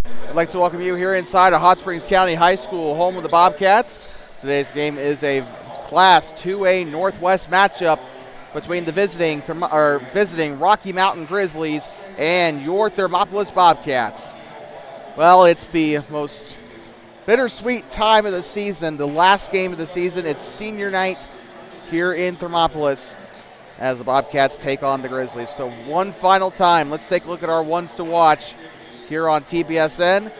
I'd like to welcome you here inside of Hot Springs County High School, home of the Bobcats. Today's game is a Class 2A Northwest matchup between the visiting Rocky Mountain Grizzlies and your Thermopolis Bobcats. Well, it's the most bittersweet time of the season, the last game of the season. It's senior night here in Thermopolis as the Bobcats take on the Grizzlies. So one final time, let's take a look at our ones to watch here on TBSN.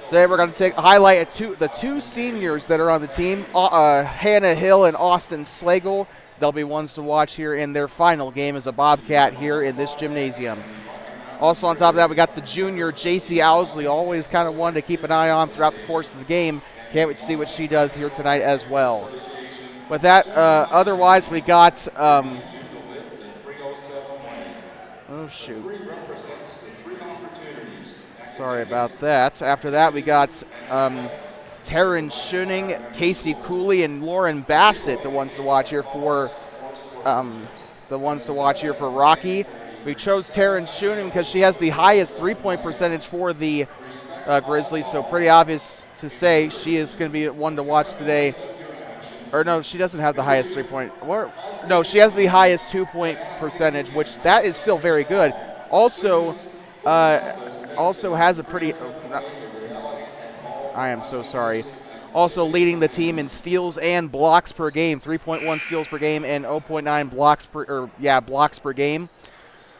Today we're going to highlight the two seniors that are on the team, Hannah Hill and Austin Slagle. They'll be ones to watch here in their final game as a Bobcat here in this gymnasium. Also on top of that, we got the junior, JC Owsley, always kind of one to keep an eye on throughout the course of the game. Can't wait to see what she does here tonight as well. With that, otherwise we got, oh shoot. Sorry about that. After that, we got Taryn Schuning, Casey Cooley, and Lauren Bassett, the ones to watch here for Rocky. We chose Taryn Schuning because she has the highest three-point percentage for the Grizzlies, so pretty obvious to say she is going to be one to watch today. Or no, she doesn't have the highest three-point. No, she has the highest two-point percentage, which that is still very good. Also has a pretty. I am so sorry. Also leading the team in steals and blocks per game, 3.1 steals per game and 0.9 blocks per game.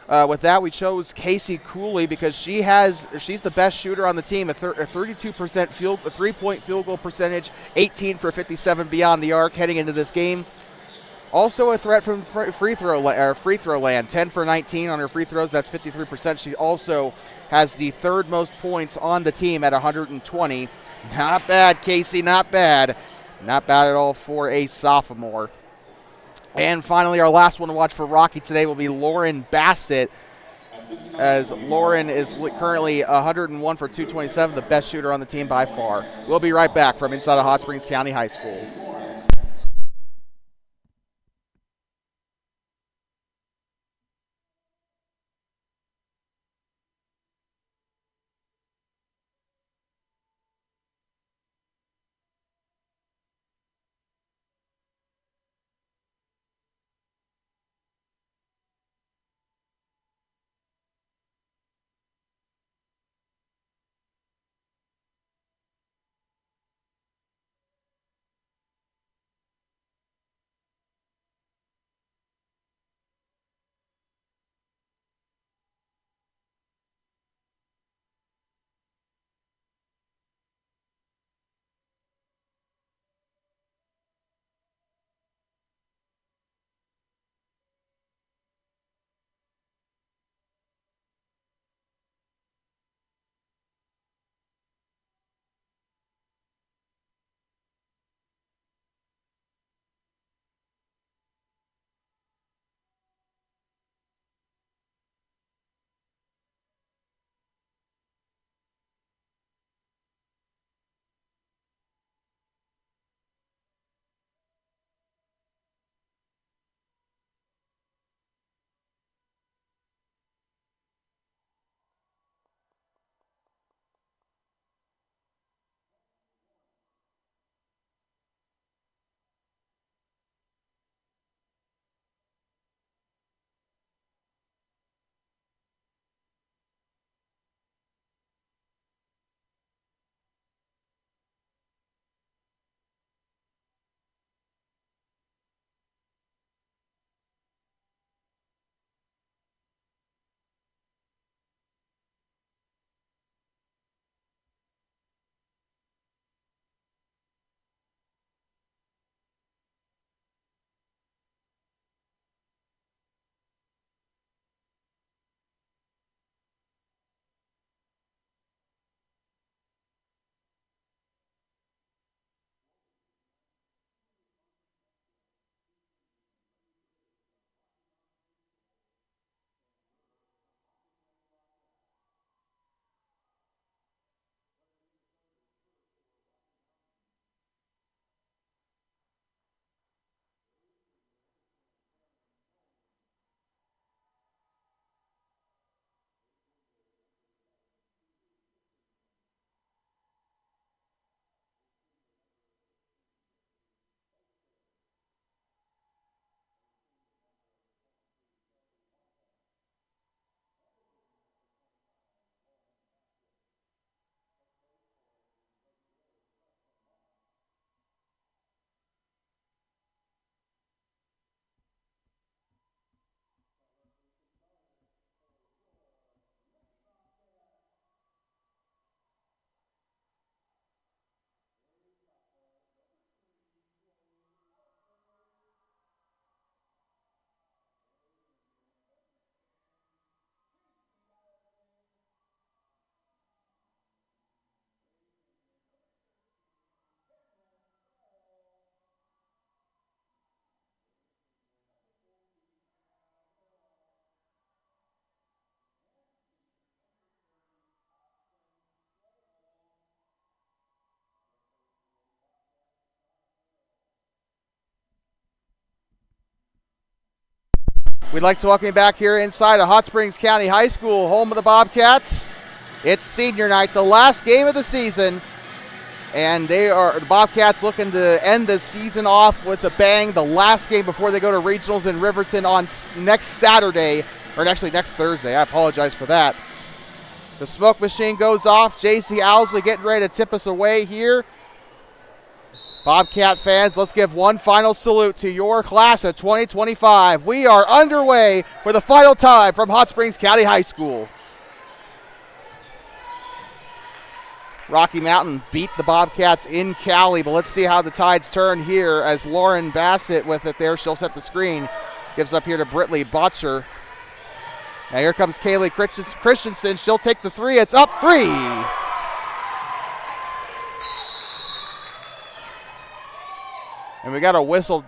With that, we chose Casey Cooley because she's the best shooter on the team, a 32% three-point field goal percentage, 18 for 57 beyond the arc heading into this game. Also a threat from free throw land, 10 for 19 on her free throws. That's 53%. She also has the third most points on the team at 120. Not bad, Casey, not bad. Not bad at all for a sophomore. And finally, our last one to watch for Rocky today will be Lauren Bassett, as Lauren is currently 101 for 227, the best shooter on the team by far. We'll be right back from inside of Hot Springs County High School. We'd like to welcome you back here inside of Hot Springs County High School, home of the Bobcats. It's senior night, the last game of the season, and the Bobcats looking to end the season off with a bang. The last game before they go to regionals in Riverton on next Saturday, or actually next Thursday. I apologize for that. The smoke machine goes off. J.C. Owsley getting ready to tip us away here. Bobcat fans, let's give one final salute to your class of 2025. We are underway for the final time from Hot Springs County High School. Rocky Mountain beat the Bobcats in Cali, but let's see how the tides turn here as Lauren Bassett with it there. She'll set the screen. Gives up here to Brittany Botcher. Now here comes Kaylee Christensen. She'll take the three. It's up 3. And we got a whistle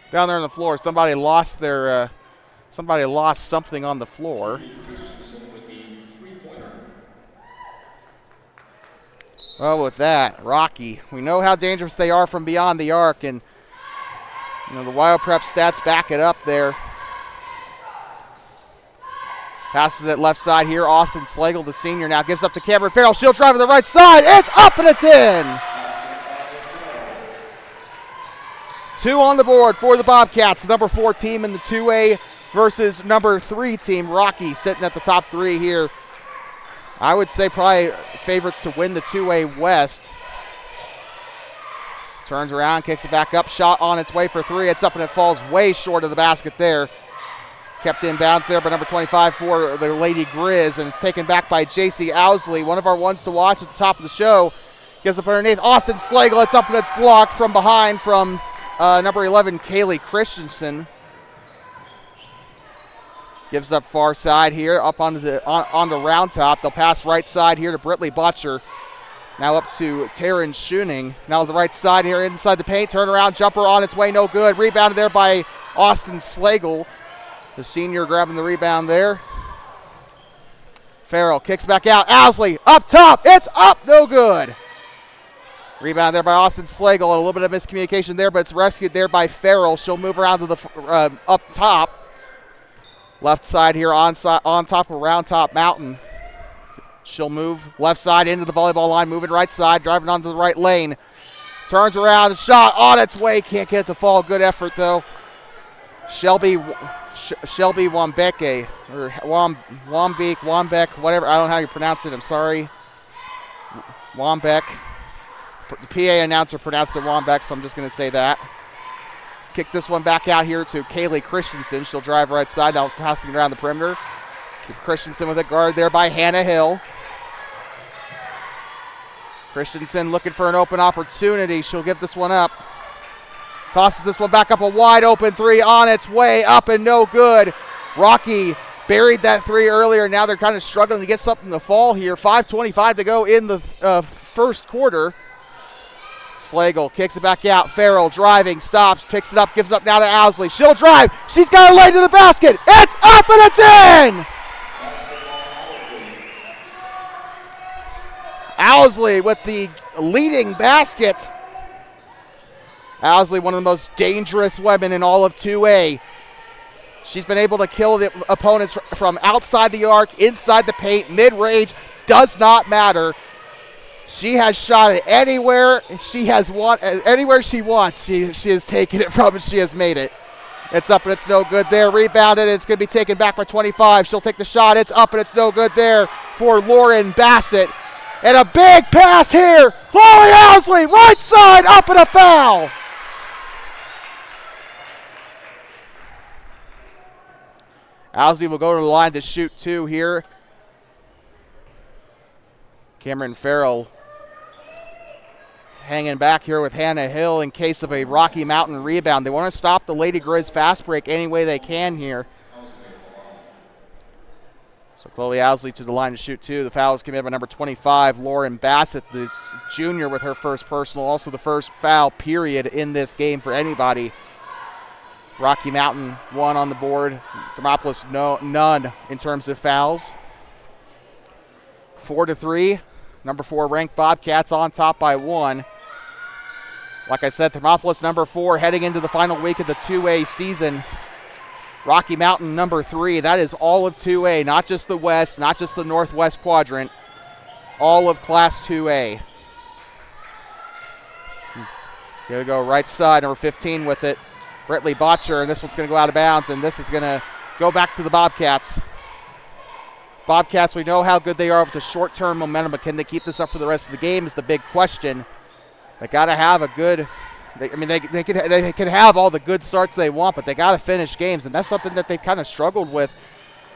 down there on the floor. Somebody lost something on the floor. Well, with that, Rocky, we know how dangerous they are from beyond the arc, and the Wild Prep stats back it up there. Passes it left side here. Austin Slagle, the senior, now gives up to Cameron Farrell. She'll drive to the right side. It's up and it's in. 2 on the board for the Bobcats, the number 4 team in the 2A versus number 3 team, Rocky, sitting at the top 3 here. I would say probably favorites to win the 2A West. Turns around, kicks it back up, shot on its way for 3. It's up and it falls way short of the basket there. Kept in bounds there by number 25 for the Lady Grizz, and it's taken back by J.C. Owsley, one of our ones to watch at the top of the show. Gives up underneath. Austin Slagle, it's up and it's blocked from behind from number 11, Kaylee Christensen. Gives up far side here, up on the round top. They'll pass right side here to Brittany Botcher. Now up to Taryn Schooning. Now the right side here inside the paint. Turnaround jumper on its way, no good. Rebounded there by Austin Slagle. The senior grabbing the rebound there. Farrell kicks back out. Owsley up top. It's up, no good. Rebound there by Austin Slagle. A little bit of miscommunication there, but it's rescued there by Farrell. She'll move around to the up top. Left side here on top of Round Top Mountain. She'll move left side into the volleyball line, moving right side, driving onto the right lane. Turns around, shot on its way. Can't get it to fall. Good effort, though. Shelby Wambeke, or Wambeck, whatever. I don't know how you pronounce it. I'm sorry. Wambeck. The PA announcer pronounced it Wambeck, so I'm just going to say that. Kick this one back out here to Kaylee Christensen. She'll drive right side, now passing it around the perimeter. Christensen with a guard there by Hannah Hill. Christensen looking for an open opportunity. She'll give this one up. Tosses this one back up, a wide open 3 on its way, up and no good. Rocky buried that 3 earlier. Now they're kind of struggling to get something to fall here. 5:25 to go in the first quarter. Slagle kicks it back out. Farrell driving, stops, picks it up, gives up now to Owsley. She'll drive. She's got it laid to the basket. It's up and it's in! Owsley with the leading basket. Owsley, one of the most dangerous women in all of 2A. She's been able to kill the opponents from outside the arc, inside the paint, mid-range. Does not matter. She has shot it anywhere anywhere she wants. She has taken it from and she has made it. It's up and it's no good there. Rebounded. It's going to be taken back by 25. She'll take the shot. It's up and it's no good there for Lauren Bassett. And a big pass here. Chloe Owsley, right side, up and a foul. Owsley will go to the line to shoot 2 here. Cameron Farrell hanging back here with Hannah Hill in case of a Rocky Mountain rebound. They want to stop the Lady Grizz fast break any way they can here. So Chloe Owsley to the line to shoot 2. The foul is committed by number 25, Lauren Bassett, the junior, with her first personal. Also the first foul period in this game for anybody. Rocky Mountain 1 on the board. Thermopolis none in terms of fouls. 4-3. Number 4 ranked Bobcats on top by 1. Like I said, Thermopolis number 4 heading into the final week of the 2A season. Rocky Mountain number 3. That is all of 2A, not just the West, not just the Northwest Quadrant, all of Class 2A. Here we go, right side, number 15 with it. Brittley Botcher, and this one's going to go out of bounds, and this is going to go back to the Bobcats. Bobcats, we know how good they are with the short-term momentum, but can they keep this up for the rest of the game is the big question. They got to have a good they can have all the good starts they want, but they got to finish games, and that's something that they kind of struggled with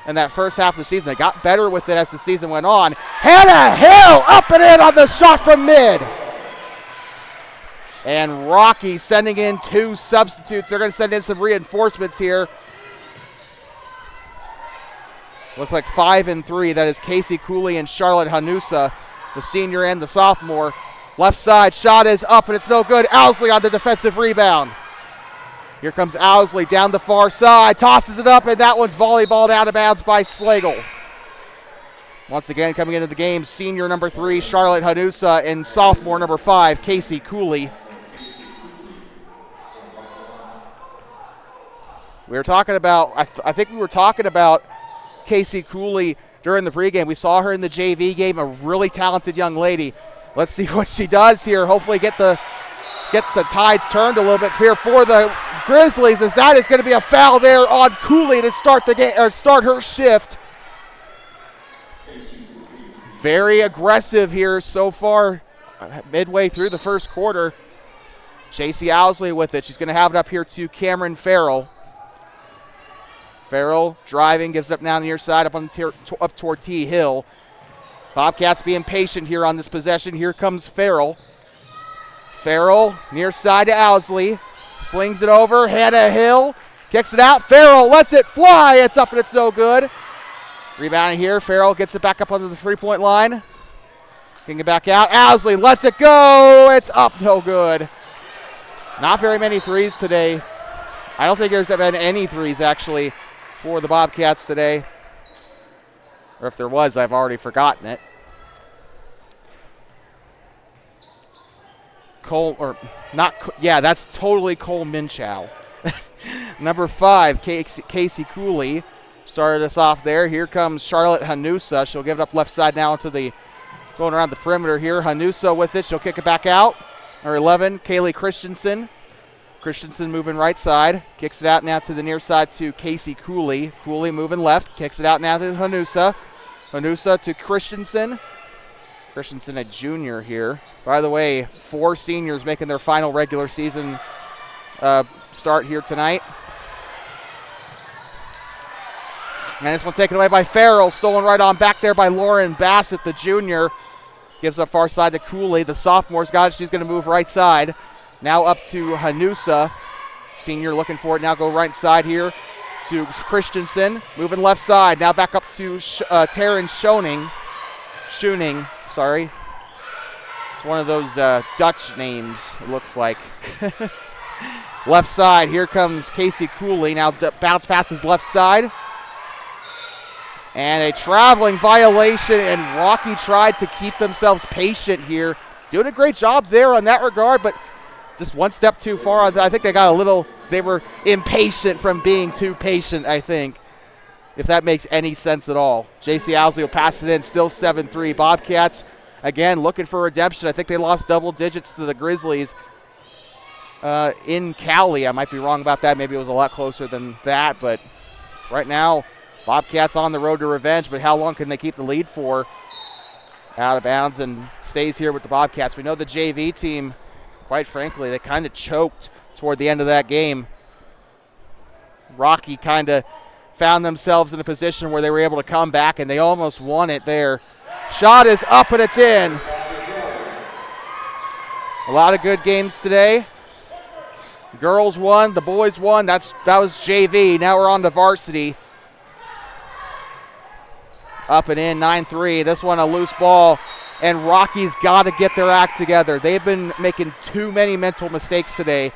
in that first half of the season. They got better with it as the season went on. Hannah Hill up and in on the shot from mid. And Rocky sending in 2 substitutes. They're going to send in some reinforcements here. Looks like 5 and 3. That is Casey Cooley and Charlotte Hanusa, the senior and the sophomore. Left side, shot is up, and it's no good. Owsley on the defensive rebound. Here comes Owsley down the far side, tosses it up, and that one's volleyballed out of bounds by Slagle. Once again, coming into the game, senior number 3, Charlotte Hanusa, and sophomore number 5, Casey Cooley. We were talking about, I think we were talking about Casey Cooley during the pregame. We saw her in the JV game, a really talented young lady. Let's see what she does here. Hopefully get the tides turned a little bit here for the Grizzlies, as that is going to be a foul there on Cooley to start the game or start her shift. Very aggressive here so far, midway through the first quarter. JC Owsley with it. She's going to have it up here to Cameron Farrell. Farrell driving, gives up now on the near side up toward T. Hill. Bobcats being patient here on this possession. Here comes Farrell. Farrell near side to Owsley. Slings it over. Hannah Hill kicks it out. Farrell lets it fly. It's up and it's no good. Rebounding here. Farrell gets it back up onto the 3-point line. Kicking it back out. Owsley lets it go. It's up. No good. Not very many threes today. I don't think there's been any threes actually for the Bobcats today. Or if there was, I've already forgotten it. That's totally Cole Minchow. Number 5, Casey Cooley started us off there. Here comes Charlotte Hanusa. She'll give it up left side now going around the perimeter here. Hanusa with it. She'll kick it back out. Number 11, Kaylee Christensen. Christensen moving right side. Kicks it out now to the near side to Casey Cooley. Cooley moving left. Kicks it out now to Hanusa. Hanusa to Christensen. Christensen, a junior here. By the way, 4 seniors making their final regular season start here tonight. And this one taken away by Farrell. Stolen right on back there by Lauren Bassett, the junior. Gives up far side to Cooley. The sophomore's got it. She's going to move right side. Now up to Hanusa. Senior looking for it. Now go right side here to Christensen. Moving left side. Now back up to Taryn Schoening. Sorry. It's one of those Dutch names, it looks like. Left side. Here comes Casey Cooley. Now bounce passes left side. And a traveling violation, and Rocky tried to keep themselves patient here. Doing a great job there on that regard, but just one step too far. I think they were impatient from being too patient, I think, if that makes any sense at all. J.C. Owsley will pass it in, still 7-3. Bobcats, again, looking for redemption. I think they lost double digits to the Grizzlies in Cali. I might be wrong about that. Maybe it was a lot closer than that, but right now, Bobcats on the road to revenge, but how long can they keep the lead for? Out of bounds and stays here with the Bobcats. We know the JV team, quite frankly, they kind of choked toward the end of that game. Rocky kind of found themselves in a position where they were able to come back, and they almost won it there. Shot is up and it's in. A lot of good games today. Girls won, the boys won. That was JV. Now we're on to varsity. Up and in, 9-3. This one a loose ball, and Rocky's got to get their act together. They've been making too many mental mistakes today.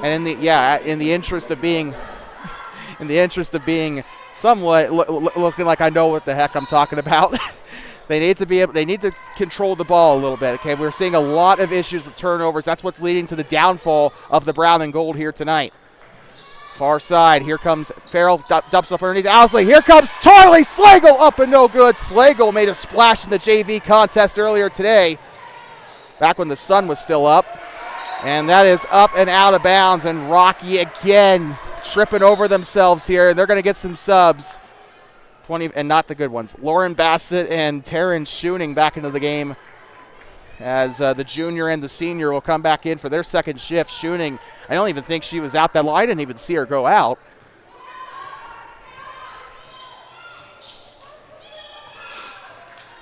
And in the interest of being somewhat looking like I know what the heck I'm talking about, they need to control the ball a little bit. Okay, we're seeing a lot of issues with turnovers. That's what's leading to the downfall of the brown and gold here tonight. Far side, here comes Farrell, dumps up underneath Owsley. Here comes Charlie Slagle, up and no good. Slagle made a splash in the JV contest earlier today, back when the sun was still up. And that is up and out of bounds, and Rocky again tripping over themselves here. They're going to get some subs, 20, and not the good ones. Lauren Bassett and Taryn Schooning back into the game, as the junior and the senior will come back in for their second shift. Schooning, I don't even think she was out that line. I didn't even see her go out.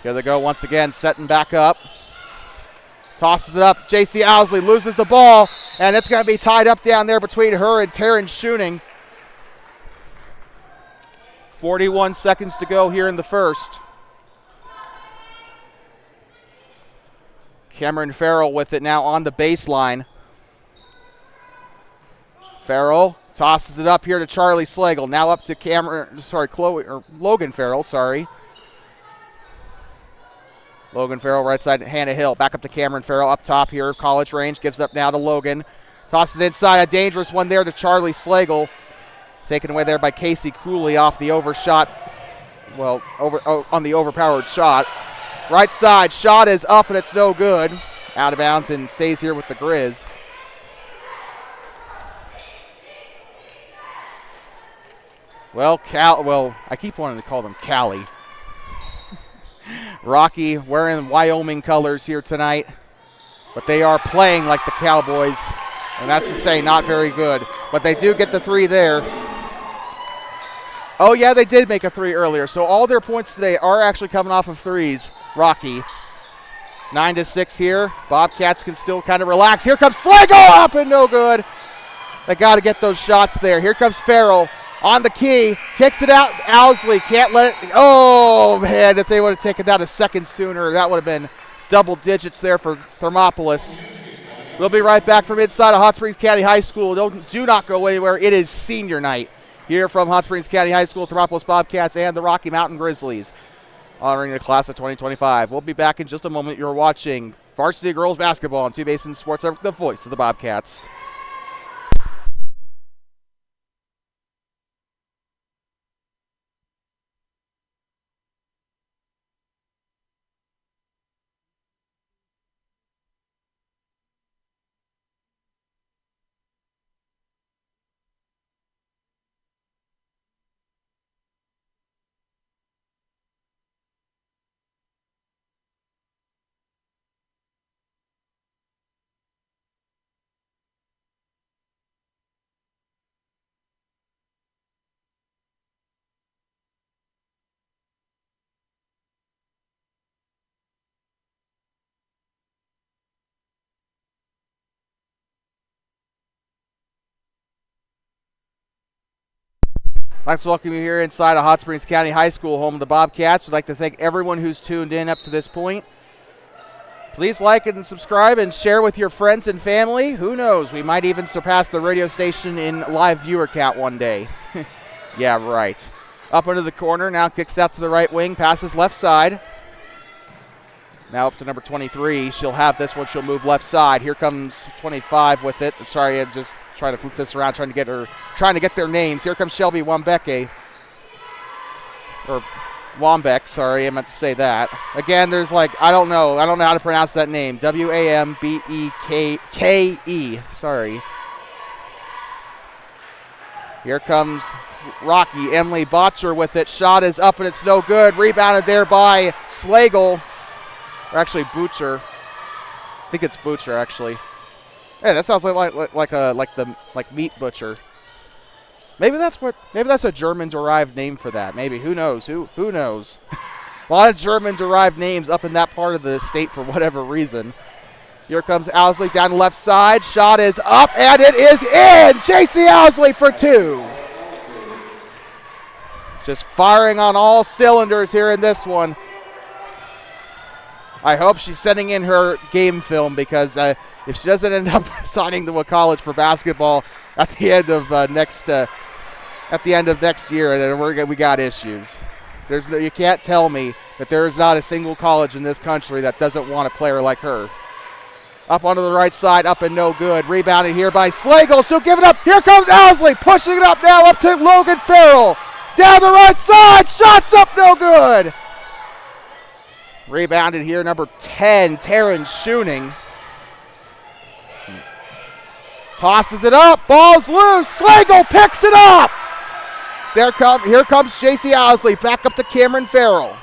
Here they go once again, setting back up. Tosses it up. J.C. Owsley loses the ball, and it's going to be tied up down there between her and Taryn Schooning. 41 seconds to go here in the first. Cameron Farrell with it now on the baseline. Farrell tosses it up here to Charlie Slagle. Now up to Logan Farrell, Logan Farrell right side, Hannah Hill. Back up to Cameron Farrell up top here. College range, gives it up now to Logan. Tosses it inside, a dangerous one there to Charlie Slagle. Taken away there by Casey Cooley off the overshot. Well, on the overpowered shot. Right side, shot is up and it's no good. Out of bounds and stays here with the Grizz. Well, I keep wanting to call them Cali. Rocky wearing Wyoming colors here tonight, but they are playing like the Cowboys, and that's to say not very good. But they do get the three there. Oh, yeah, they did make a three earlier, so all their points today are actually coming off of threes. Rocky. 9-6 here. Bobcats can still kind of relax. Here comes Slagle, up and no good. They got to get those shots there. Here comes Farrell on the key. Kicks it out. Owsley can't let it. Oh, man, if they would have taken that a second sooner, that would have been double digits there for Thermopolis. We'll be right back from inside of Hot Springs County High School. Do not go anywhere. It is senior night here from Hot Springs County High School, Thermopolis Bobcats and the Rocky Mountain Grizzlies, honoring the class of 2025. We'll be back in just a moment. You're watching Varsity Girls Basketball on Two Basin Sports, the voice of the Bobcats. I'd like to welcome you here inside of Hot Springs County High School, home of the Bobcats. We'd like to thank everyone who's tuned in up to this point. Please like and subscribe and share with your friends and family. Who knows, we might even surpass the radio station in live viewer count one day. Yeah, right. Up into the corner, now kicks out to the right wing, passes left side. Now up to number 23. She'll have this one. She'll move left side. Here comes 25 with it. Sorry, I'm just trying to flip this around, trying to get their names. Here comes Shelby Wambeke. Or Wambeck, sorry, I meant to say that. Again, there's I don't know how to pronounce that name. Wambeke. Sorry. Here comes Rocky. Emily Botcher with it. Shot is up and it's no good. Rebounded there by Slagle. Or actually Butcher. I think it's Butcher actually. Yeah, that sounds like meat butcher. Maybe that's a German-derived name for that. Maybe, who knows? Who knows? A lot of German-derived names up in that part of the state for whatever reason. Here comes Owsley down the left side. Shot is up and it is in. J.C. Owsley for two. Just firing on all cylinders here in this one. I hope she's sending in her game film because if she doesn't end up signing to a college for basketball at the end of next year, then we got issues. You can't tell me that there is not a single college in this country that doesn't want a player like her. Up onto the right side, up and no good. Rebounded here by Slagle. She'll give it up. Here comes Owsley, pushing it up now up to Logan Farrell. Down the right side, shots up, no good. Rebounded here, number 10, Taryn Schooning. Tosses it up, ball's loose. Slagle picks it up. Here comes J.C. Owsley, back up to Cameron Farrell.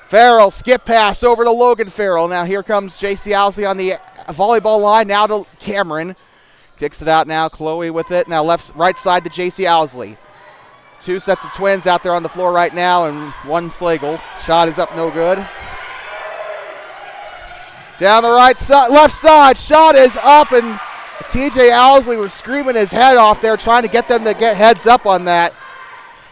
Farrell, skip pass over to Logan Farrell. Now here comes J.C. Owsley on the volleyball line. Now to Cameron. Kicks it out now. Chloe with it. Now right side to J.C. Owsley. Two sets of twins out there on the floor right now, and one Slagle. Shot is up, no good. Down the right side, left side. Shot is up, and T.J. Owsley was screaming his head off there, trying to get them to get heads up on that.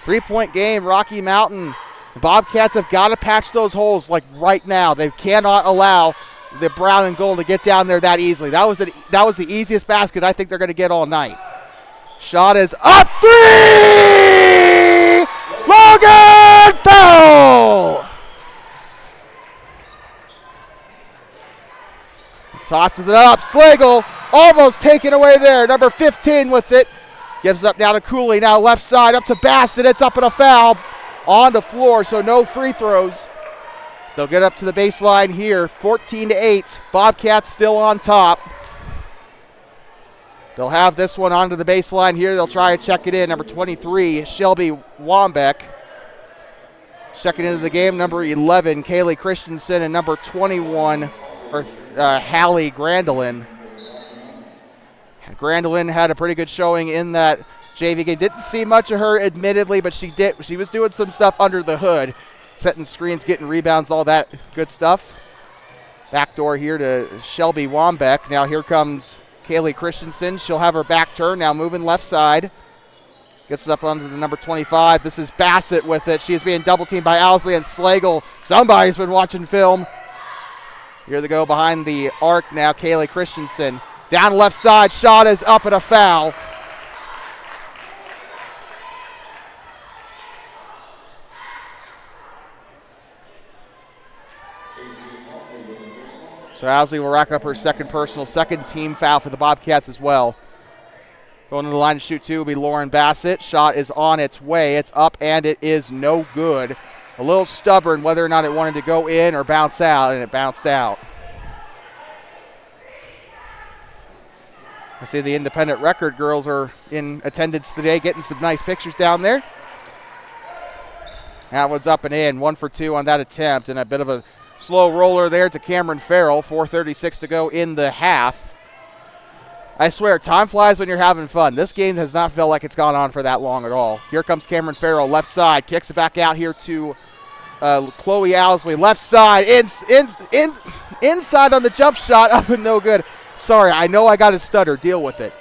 3-point game, Rocky Mountain. The Bobcats have got to patch those holes like right now. They cannot allow the brown and gold to get down there that easily. That was the easiest basket I think they're going to get all night. Shot is up, 3! Logan Farrell! Tosses it up, Slagle almost taken away there. Number 15 with it. Gives up now to Cooley. Now left side up to Bassett. It's up and a foul. On the floor, so no free throws. They'll get up to the baseline here, 14-8. Bobcats still on top. They'll have this one onto the baseline here. They'll try to check it in. Number 23, Shelby Wambeck. Checking into the game, number 11, Kaylee Christensen, and number 21, Hallie Grandelin. Grandelin had a pretty good showing in that JV game. Didn't see much of her, admittedly, but she was doing some stuff under the hood, setting screens, getting rebounds, all that good stuff. Backdoor here to Shelby Wambeck. Now here comes Kaylee Christensen. She'll have her back turn, now moving left side. Gets it up under the number 25. This is Bassett with it. She is being double-teamed by Owsley and Slagle. Somebody's been watching film. Here they go behind the arc now, Kaylee Christensen. Down left side, shot is up and a foul. So Owsley will rack up her second personal, second team foul for the Bobcats as well. Going to the line to shoot two will be Lauren Bassett. Shot is on its way. It's up and it is no good. A little stubborn whether or not it wanted to go in or bounce out, and it bounced out. I see the Independent Record girls are in attendance today, getting some nice pictures down there. That one's up and in. 1 for 2 on that attempt, and a bit of a slow roller there to Cameron Farrell. 4:36 to go in the half. I swear, time flies when you're having fun. This game has not felt like it's gone on for that long at all. Here comes Cameron Farrell, left side. Kicks it back out here to Chloe Owsley. Left side, inside on the jump shot, up and no good. Sorry, I know I got to stutter. Deal with it.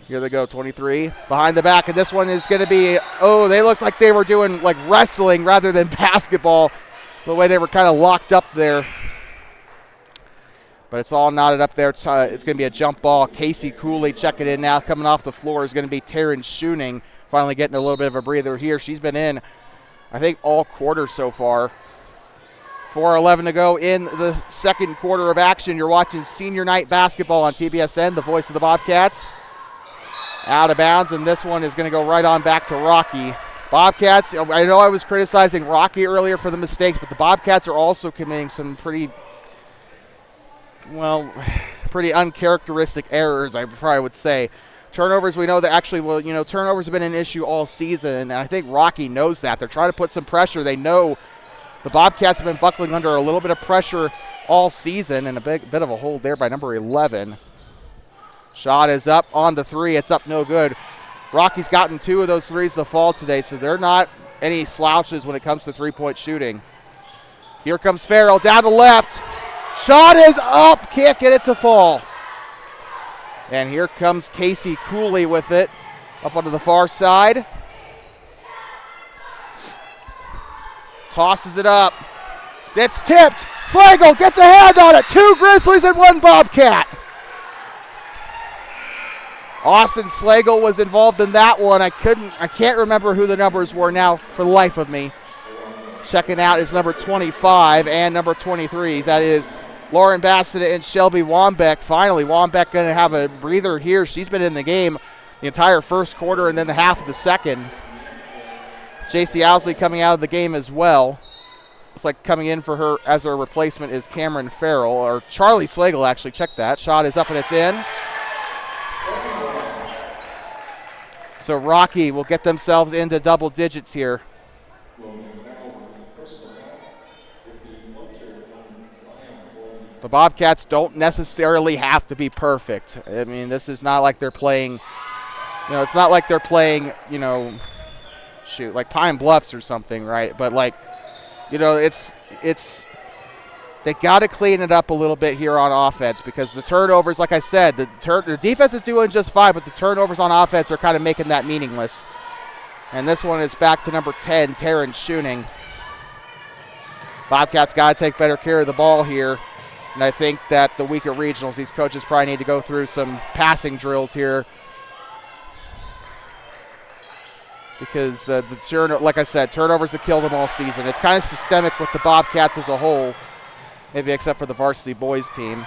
Here they go, 23. Behind the back, and this one is going to be, they looked like they were doing like wrestling rather than basketball. The way they were kind of locked up there. But it's all knotted up there. It's going to be a jump ball. Casey Cooley checking in now. Coming off the floor is going to be Taryn Schooning. Finally getting a little bit of a breather here. She's been in, I think, all quarter so far. 4:11 to go in the second quarter of action. You're watching Senior Night Basketball on TBSN, the voice of the Bobcats. Out of bounds, and this one is going to go right on back to Rocky. Bobcats, I know I was criticizing Rocky earlier for the mistakes, but the Bobcats are also committing some pretty uncharacteristic errors, I probably would say. Turnovers, we know that actually, turnovers have been an issue all season, and I think Rocky knows that. They're trying to put some pressure. They know the Bobcats have been buckling under a little bit of pressure all season, and a bit of a hold there by number 11. Shot is up on the three. It's up no good. Rocky's gotten 2 of those threes to fall today, so they're not any slouches when it comes to three-point shooting. Here comes Farrell down the left. Shot is up. Can't get it to fall. And here comes Casey Cooley with it up onto the far side. Tosses it up. It's tipped. Slagle gets a hand on it. 2 Grizzlies and 1 Bobcat. Austin Slagle was involved in that one. I can't remember who the numbers were now for the life of me. Checking out is number 25 and number 23. That is Lauren Bassett and Shelby Wambeck. Finally, Wambeck going to have a breather here. She's been in the game the entire first quarter and then the half of the second. JC Owsley coming out of the game as well. Looks like coming in for her as her replacement is Cameron Farrell, or Charlie Slagle, actually. Check that. Shot is up and it's in. So Rocky will get themselves into double digits here. The Bobcats don't necessarily have to be perfect. I mean, this is not like they're playing, it's not like they're playing, like Pine Bluffs or something, right? But like, it's they got to clean it up a little bit here on offense, because the turnovers, like I said, the defense is doing just fine, but the turnovers on offense are kind of making that meaningless. And this one is back to number 10, Taryn Schooning. Bobcats got to take better care of the ball here. And I think that the weaker regionals, these coaches probably need to go through some passing drills here. Because, like I said, turnovers have killed them all season. It's kind of systemic with the Bobcats as a whole, maybe except for the varsity boys team.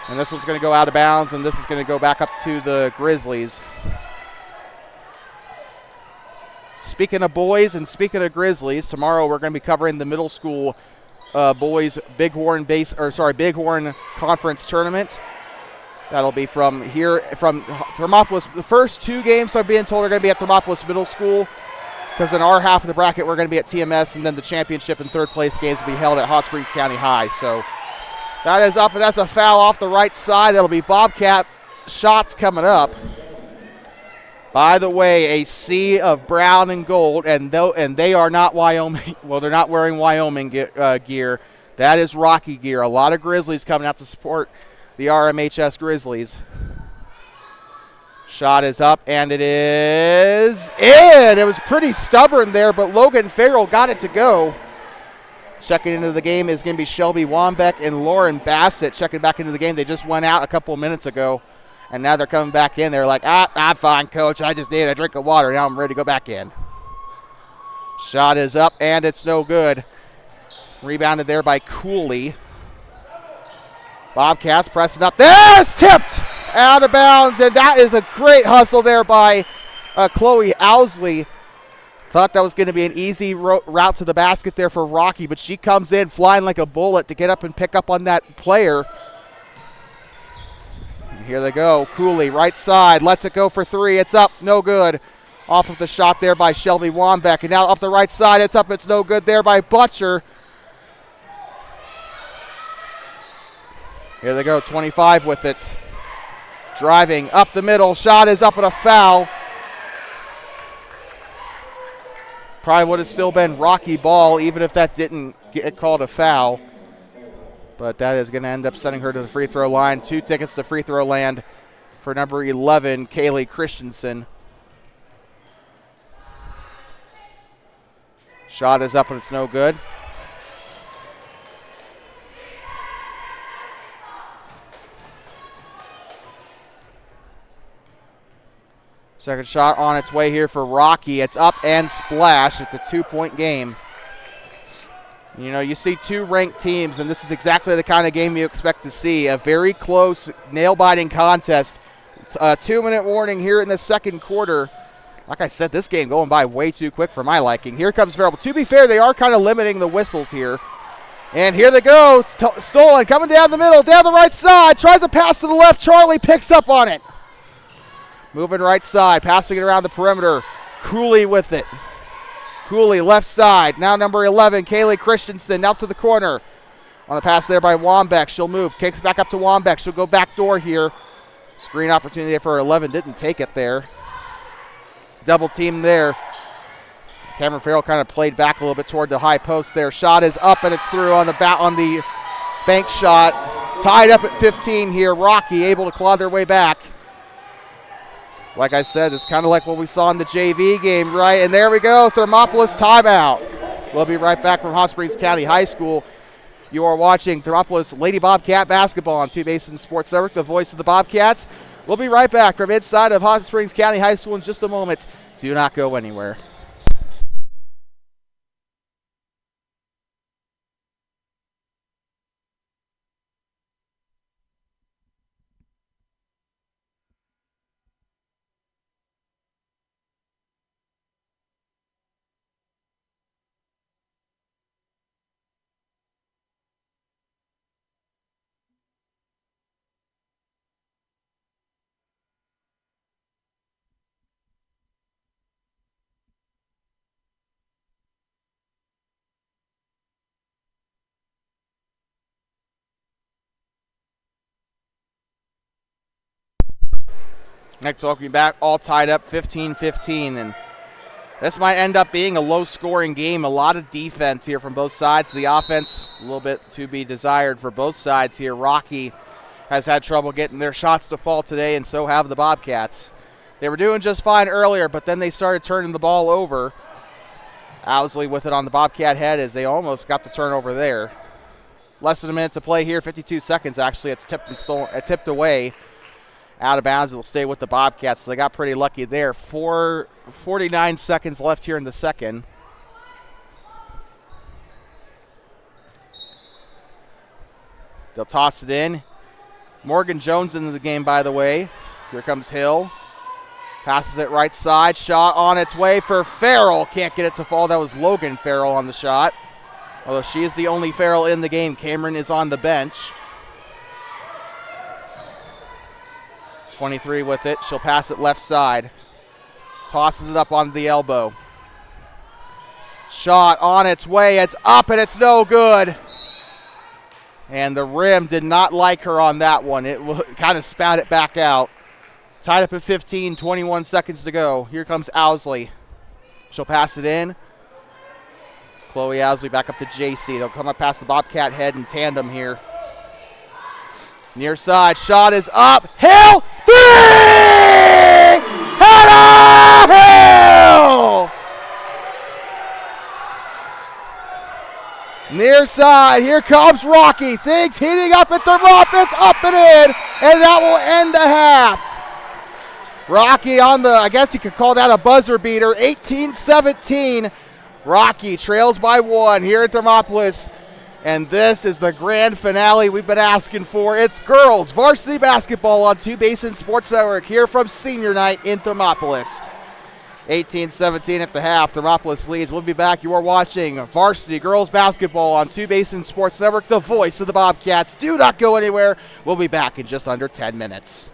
And this one's going to go out of bounds, and this is going to go back up to the Grizzlies. Speaking of boys and speaking of Grizzlies, tomorrow we're going to be covering the middle school boys Bighorn Conference Tournament. That'll be from Thermopolis. The first two games I'm being told are going to be at Thermopolis Middle School, because in our half of the bracket we're going to be at TMS, and then the championship and third place games will be held at Hot Springs County High. So that is up, and that's a foul off the right side. That'll be Bobcat shots coming up. By the way, a sea of brown and gold, and they are not Wyoming. Well, they're not wearing Wyoming gear. That is Rocky gear. A lot of Grizzlies coming out to support the RMHS Grizzlies. Shot is up, and it is in. It was pretty stubborn there, but Logan Farrell got it to go. Checking into the game is going to be Shelby Wambeck and Lauren Bassett checking back into the game. They just went out a couple of minutes ago. And now they're coming back in. They're like, I'm fine, coach. I just needed a drink of water. Now I'm ready to go back in. Shot is up, and it's no good. Rebounded there by Cooley. Bobcats pressing up. There's tipped out of bounds, and that is a great hustle there by Chloe Owsley. Thought that was going to be an easy route to the basket there for Rocky, but she comes in flying like a bullet to get up and pick up on that player. Here they go. Cooley, right side, lets it go for three. It's up, no good. Off of the shot there by Shelby Wambeck. And now up the right side, it's up, it's no good there by Butcher. Here they go, 25 with it. Driving up the middle, shot is up and a foul. Probably would have still been Rocky ball, even if that didn't get called a foul. But that is going to end up sending her to the free throw line. 2 tickets to free throw land for number 11, Kaylee Christensen. Shot is up and it's no good. Second shot on its way here for Rocky. It's up and splash. It's a 2-point game. You see two ranked teams, and this is exactly the kind of game you expect to see. A very close, nail-biting contest. It's a 2-minute warning here in the second quarter. Like I said, this game going by way too quick for my liking. Here comes Farrell. But to be fair, they are kind of limiting the whistles here. And here they go. Stolen, coming down the middle, down the right side. Tries to pass to the left. Charlie picks up on it. Moving right side, passing it around the perimeter. Cooley with it. Cooley, left side. Now number 11, Kaylee Christensen, out to the corner. On the pass there by Wambeck. She'll move. Kicks back up to Wambeck. She'll go back door here. Screen opportunity for 11. Didn't take it there. Double team there. Cameron Farrell kind of played back a little bit toward the high post there. Shot is up, and it's through on the bank shot. Tied up at 15 here. Rocky able to claw their way back. Like I said, it's kind of like what we saw in the JV game, right? And there we go, Thermopolis timeout. We'll be right back from Hot Springs County High School. You are watching Thermopolis Lady Bobcat basketball on Two Basins Sports Network, the voice of the Bobcats. We'll be right back from inside of Hot Springs County High School in just a moment. Do not go anywhere. Next talking back, all tied up 15-15, and this might end up being a low-scoring game. A lot of defense here from both sides. The offense, a little bit to be desired for both sides here. Rocky has had trouble getting their shots to fall today, and so have the Bobcats. They were doing just fine earlier, but then they started turning the ball over. Owsley with it on the Bobcat head as they almost got the turnover there. Less than a minute to play here, 52 seconds actually. It's tipped away out of bounds. It will stay with the Bobcats, so they got pretty lucky there. 49 seconds left here in the second. They'll toss it in. Morgan Jones into the game, by the way. Here comes Hill. Passes it right side. Shot on its way for Farrell. Can't get it to fall. That was Logan Farrell on the shot. Although she is the only Farrell in the game. Cameron is on the bench. 23 with it. She'll pass it left side. Tosses it up onto the elbow. Shot on its way. It's up and it's no good. And the rim did not like her on that one. It kind of spat it back out. Tied up at 15, 21 seconds to go. Here comes Owsley. She'll pass it in. Chloe Owsley back up to JC. They'll come up past the Bobcat head in tandem here. Near side, shot is up. Hill, three! Hannah Hill! Near side, here comes Rocky. Things heating up at Thermopolis, up and in, and that will end the half. Rocky on the, I guess you could call that a buzzer beater, 18-17. Rocky trails by one here at Thermopolis. And this is the grand finale we've been asking for. It's girls varsity basketball on Two Basin Sports Network here from senior night in Thermopolis. 18-17 at the half. Thermopolis leads. We'll be back. You are watching varsity girls basketball on Two Basin Sports Network, the voice of the Bobcats. Do not go anywhere. We'll be back in just under 10 minutes.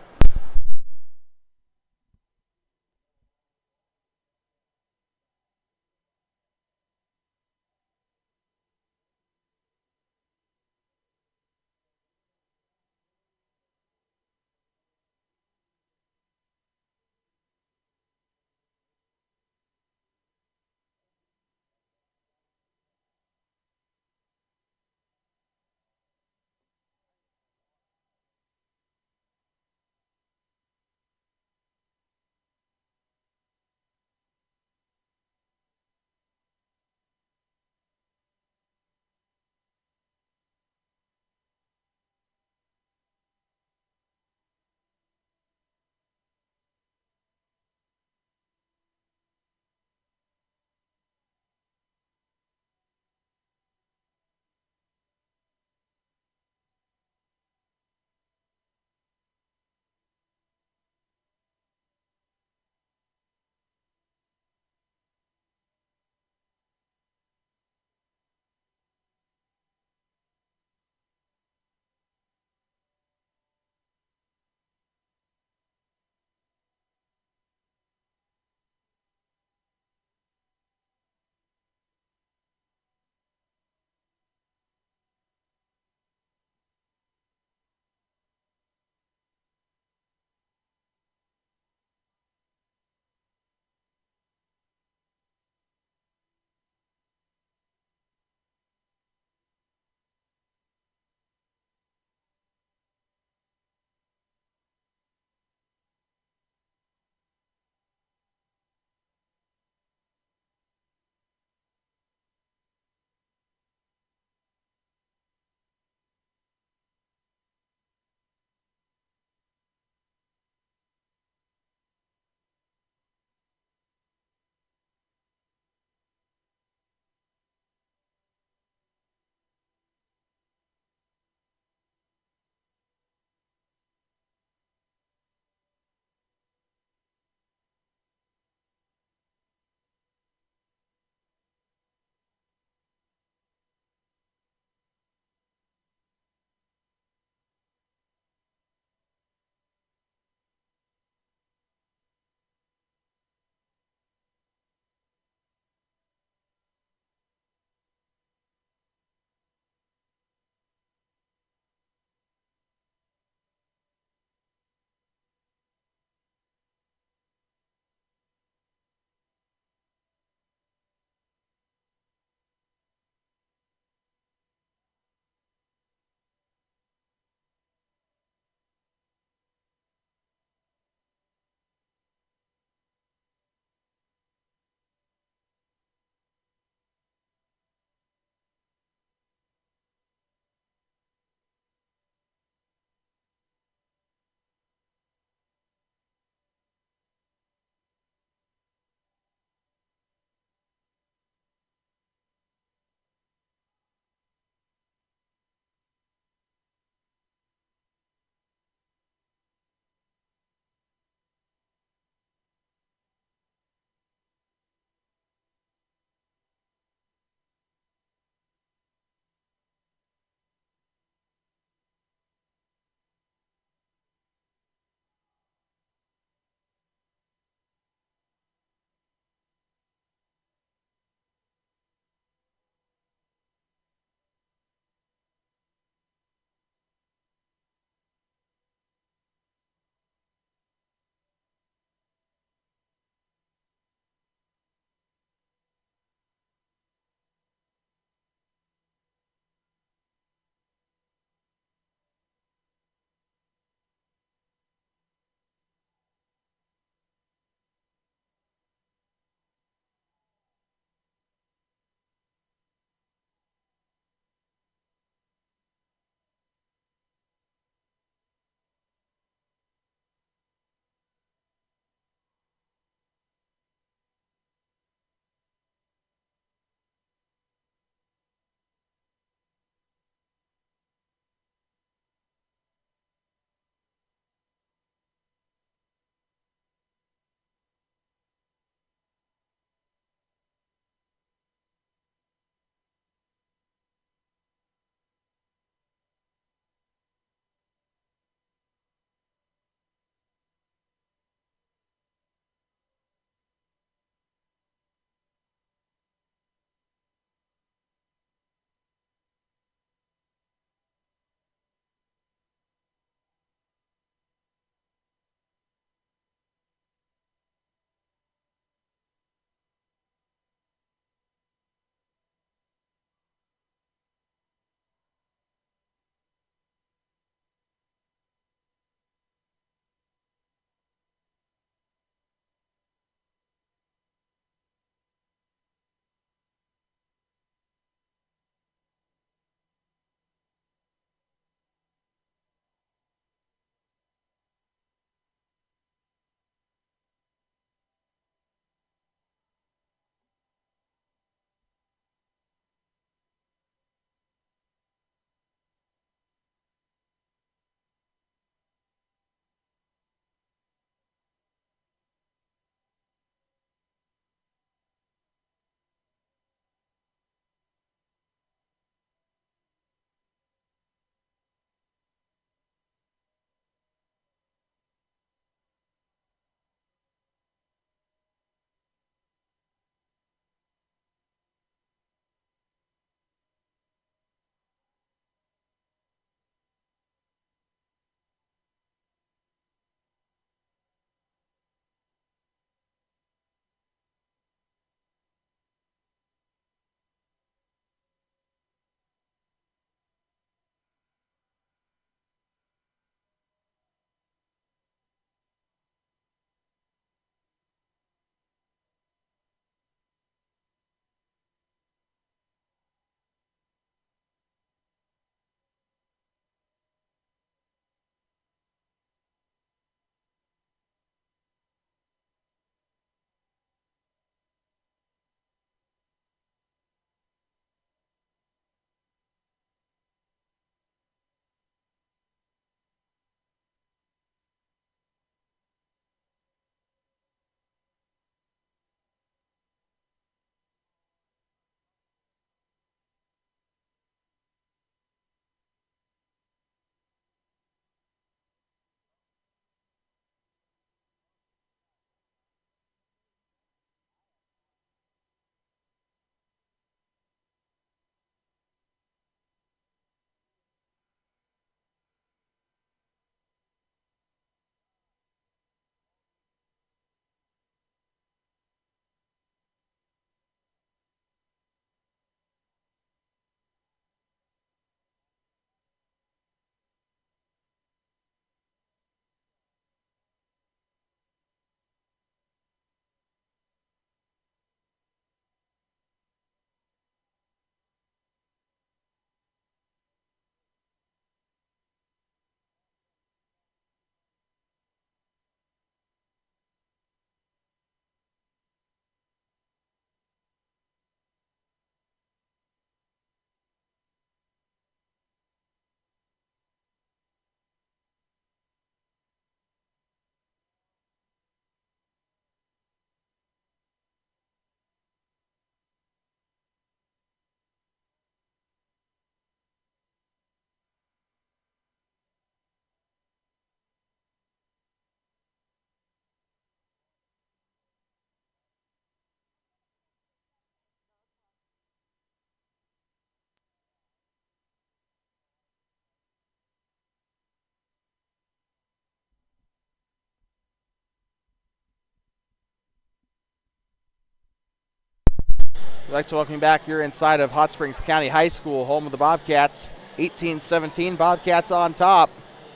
We'd like to welcome you back here inside of Hot Springs County High School, home of the Bobcats. 18-17, Bobcats on top.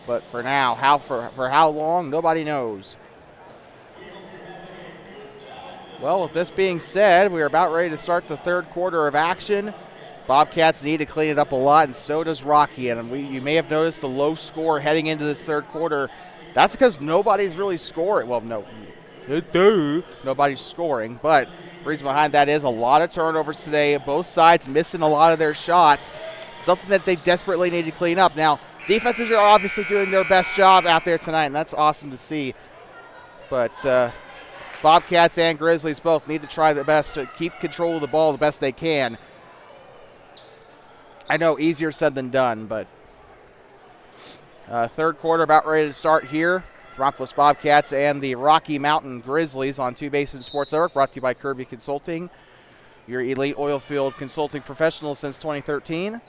But for now, for how long, nobody knows. Well, with this being said, we are about ready to start the third quarter of action. Bobcats need to clean it up a lot, and so does Rocky. And you may have noticed the low score heading into this third quarter. That's because nobody's really scoring. Well, nobody's scoring, but the reason behind that is a lot of turnovers today. Both sides missing a lot of their shots. Something that they desperately need to clean up. Now, defenses are obviously doing their best job out there tonight, and that's awesome to see. But Bobcats and Grizzlies both need to try their best to keep control of the ball the best they can. I know, easier said than done, but third quarter about ready to start here. Thermopolis Bobcats and the Rocky Mountain Grizzlies on Two Basin Sports Network, brought to you by Kirby Consulting, your elite oil field consulting professional since 2013.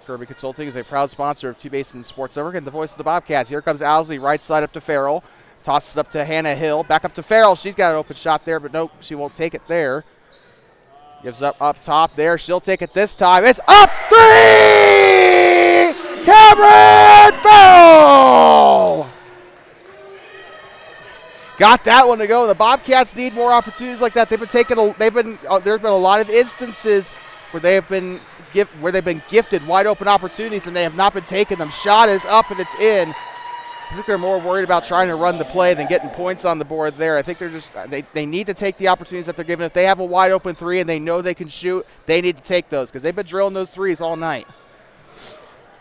Kirby Consulting is a proud sponsor of Two Basin Sports Network and the voice of the Bobcats. Here comes Owsley, right side up to Farrell. Tosses up to Hannah Hill. Back up to Farrell. She's got an open shot there, but nope, she won't take it there. Gives it up top there. She'll take it this time. It's up three! Cameron Farrell! Got that one to go. The Bobcats need more opportunities like that. There's been a lot of instances where they've been gifted wide open opportunities and they have not been taking them. Shot is up and it's in. I think they're more worried about trying to run the play than getting points on the board there. I think they're just they need to take the opportunities that they're given. If they have a wide open three and they know they can shoot, they need to take those because they've been drilling those threes all night.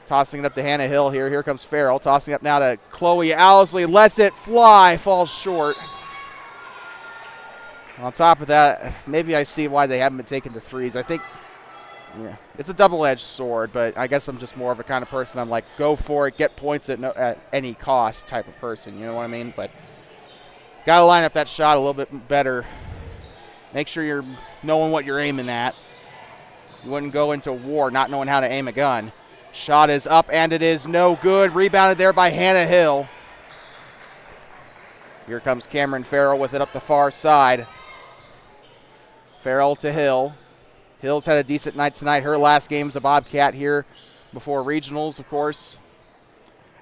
Tossing it up to Hannah Hill here. Here comes Farrell. Tossing up now to Chloe Owsley. Lets it fly. Falls short. On top of that, maybe I see why they haven't been taking the threes. I think, yeah, it's a double-edged sword, but I guess I'm just more of a kind of person. I'm like, go for it, get points at any cost type of person. You know what I mean? But got to line up that shot a little bit better. Make sure you're knowing what you're aiming at. You wouldn't go into war not knowing how to aim a gun. Shot is up, and it is no good. Rebounded there by Hannah Hill. Here comes Cameron Farrell with it up the far side. Farrell to Hill. Hill's had a decent night tonight. Her last game as a Bobcat here before regionals, of course.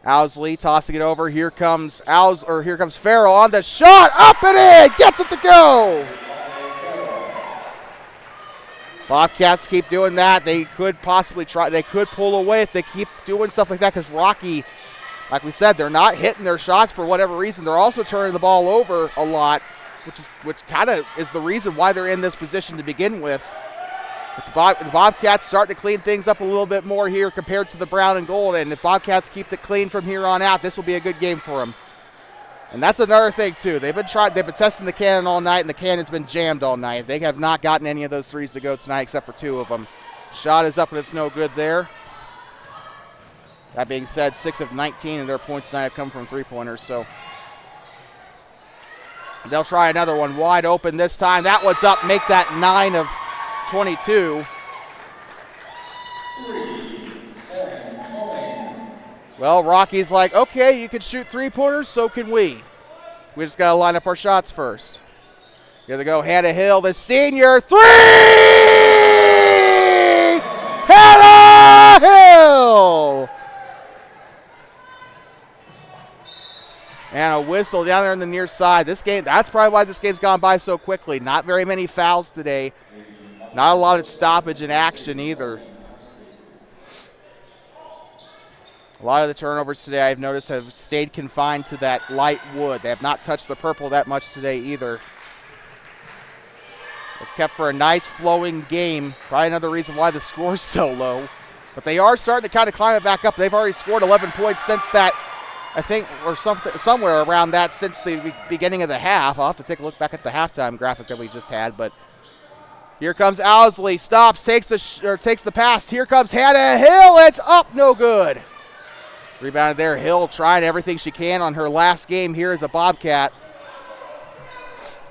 Owsley tossing it over. Here comes Farrell on the shot. Up and in. Gets it to go. Bobcats keep doing that. They could possibly try. They could pull away if they keep doing stuff like that because Rocky, like we said, they're not hitting their shots for whatever reason. They're also turning the ball over a lot, which kind of is the reason why they're in this position to begin with. But the Bobcats start to clean things up a little bit more here compared to the brown and gold. And if Bobcats keep it clean from here on out, this will be a good game for them. And that's another thing, too. They've been testing the cannon all night, and the cannon's been jammed all night. They have not gotten any of those threes to go tonight except for two of them. Shot is up, and it's no good there. That being said, 6 of 19 of their points tonight have come from three-pointers, so they'll try another one wide open this time. That one's up. Make that 9 of 22. Well, Rocky's like, okay, you can shoot three-pointers, so can we. We just got to line up our shots first. Here they go, Hannah Hill, the senior. Three! Hannah Hill! And a whistle down there on the near side. This game, that's probably why this game's gone by so quickly. Not very many fouls today. Not a lot of stoppage in action either. A lot of the turnovers today I've noticed have stayed confined to that light wood. They have not touched the purple that much today either. It's kept for a nice flowing game. Probably another reason why the score's so low. But they are starting to kind of climb it back up. They've already scored 11 points since that, I think, or somewhere around that since the beginning of the half. I'll have to take a look back at the halftime graphic that we just had. But here comes Owsley. Stops, takes the pass. Here comes Hannah Hill. It's up, no good. Rebounded there. Hill trying everything she can on her last game here as a Bobcat.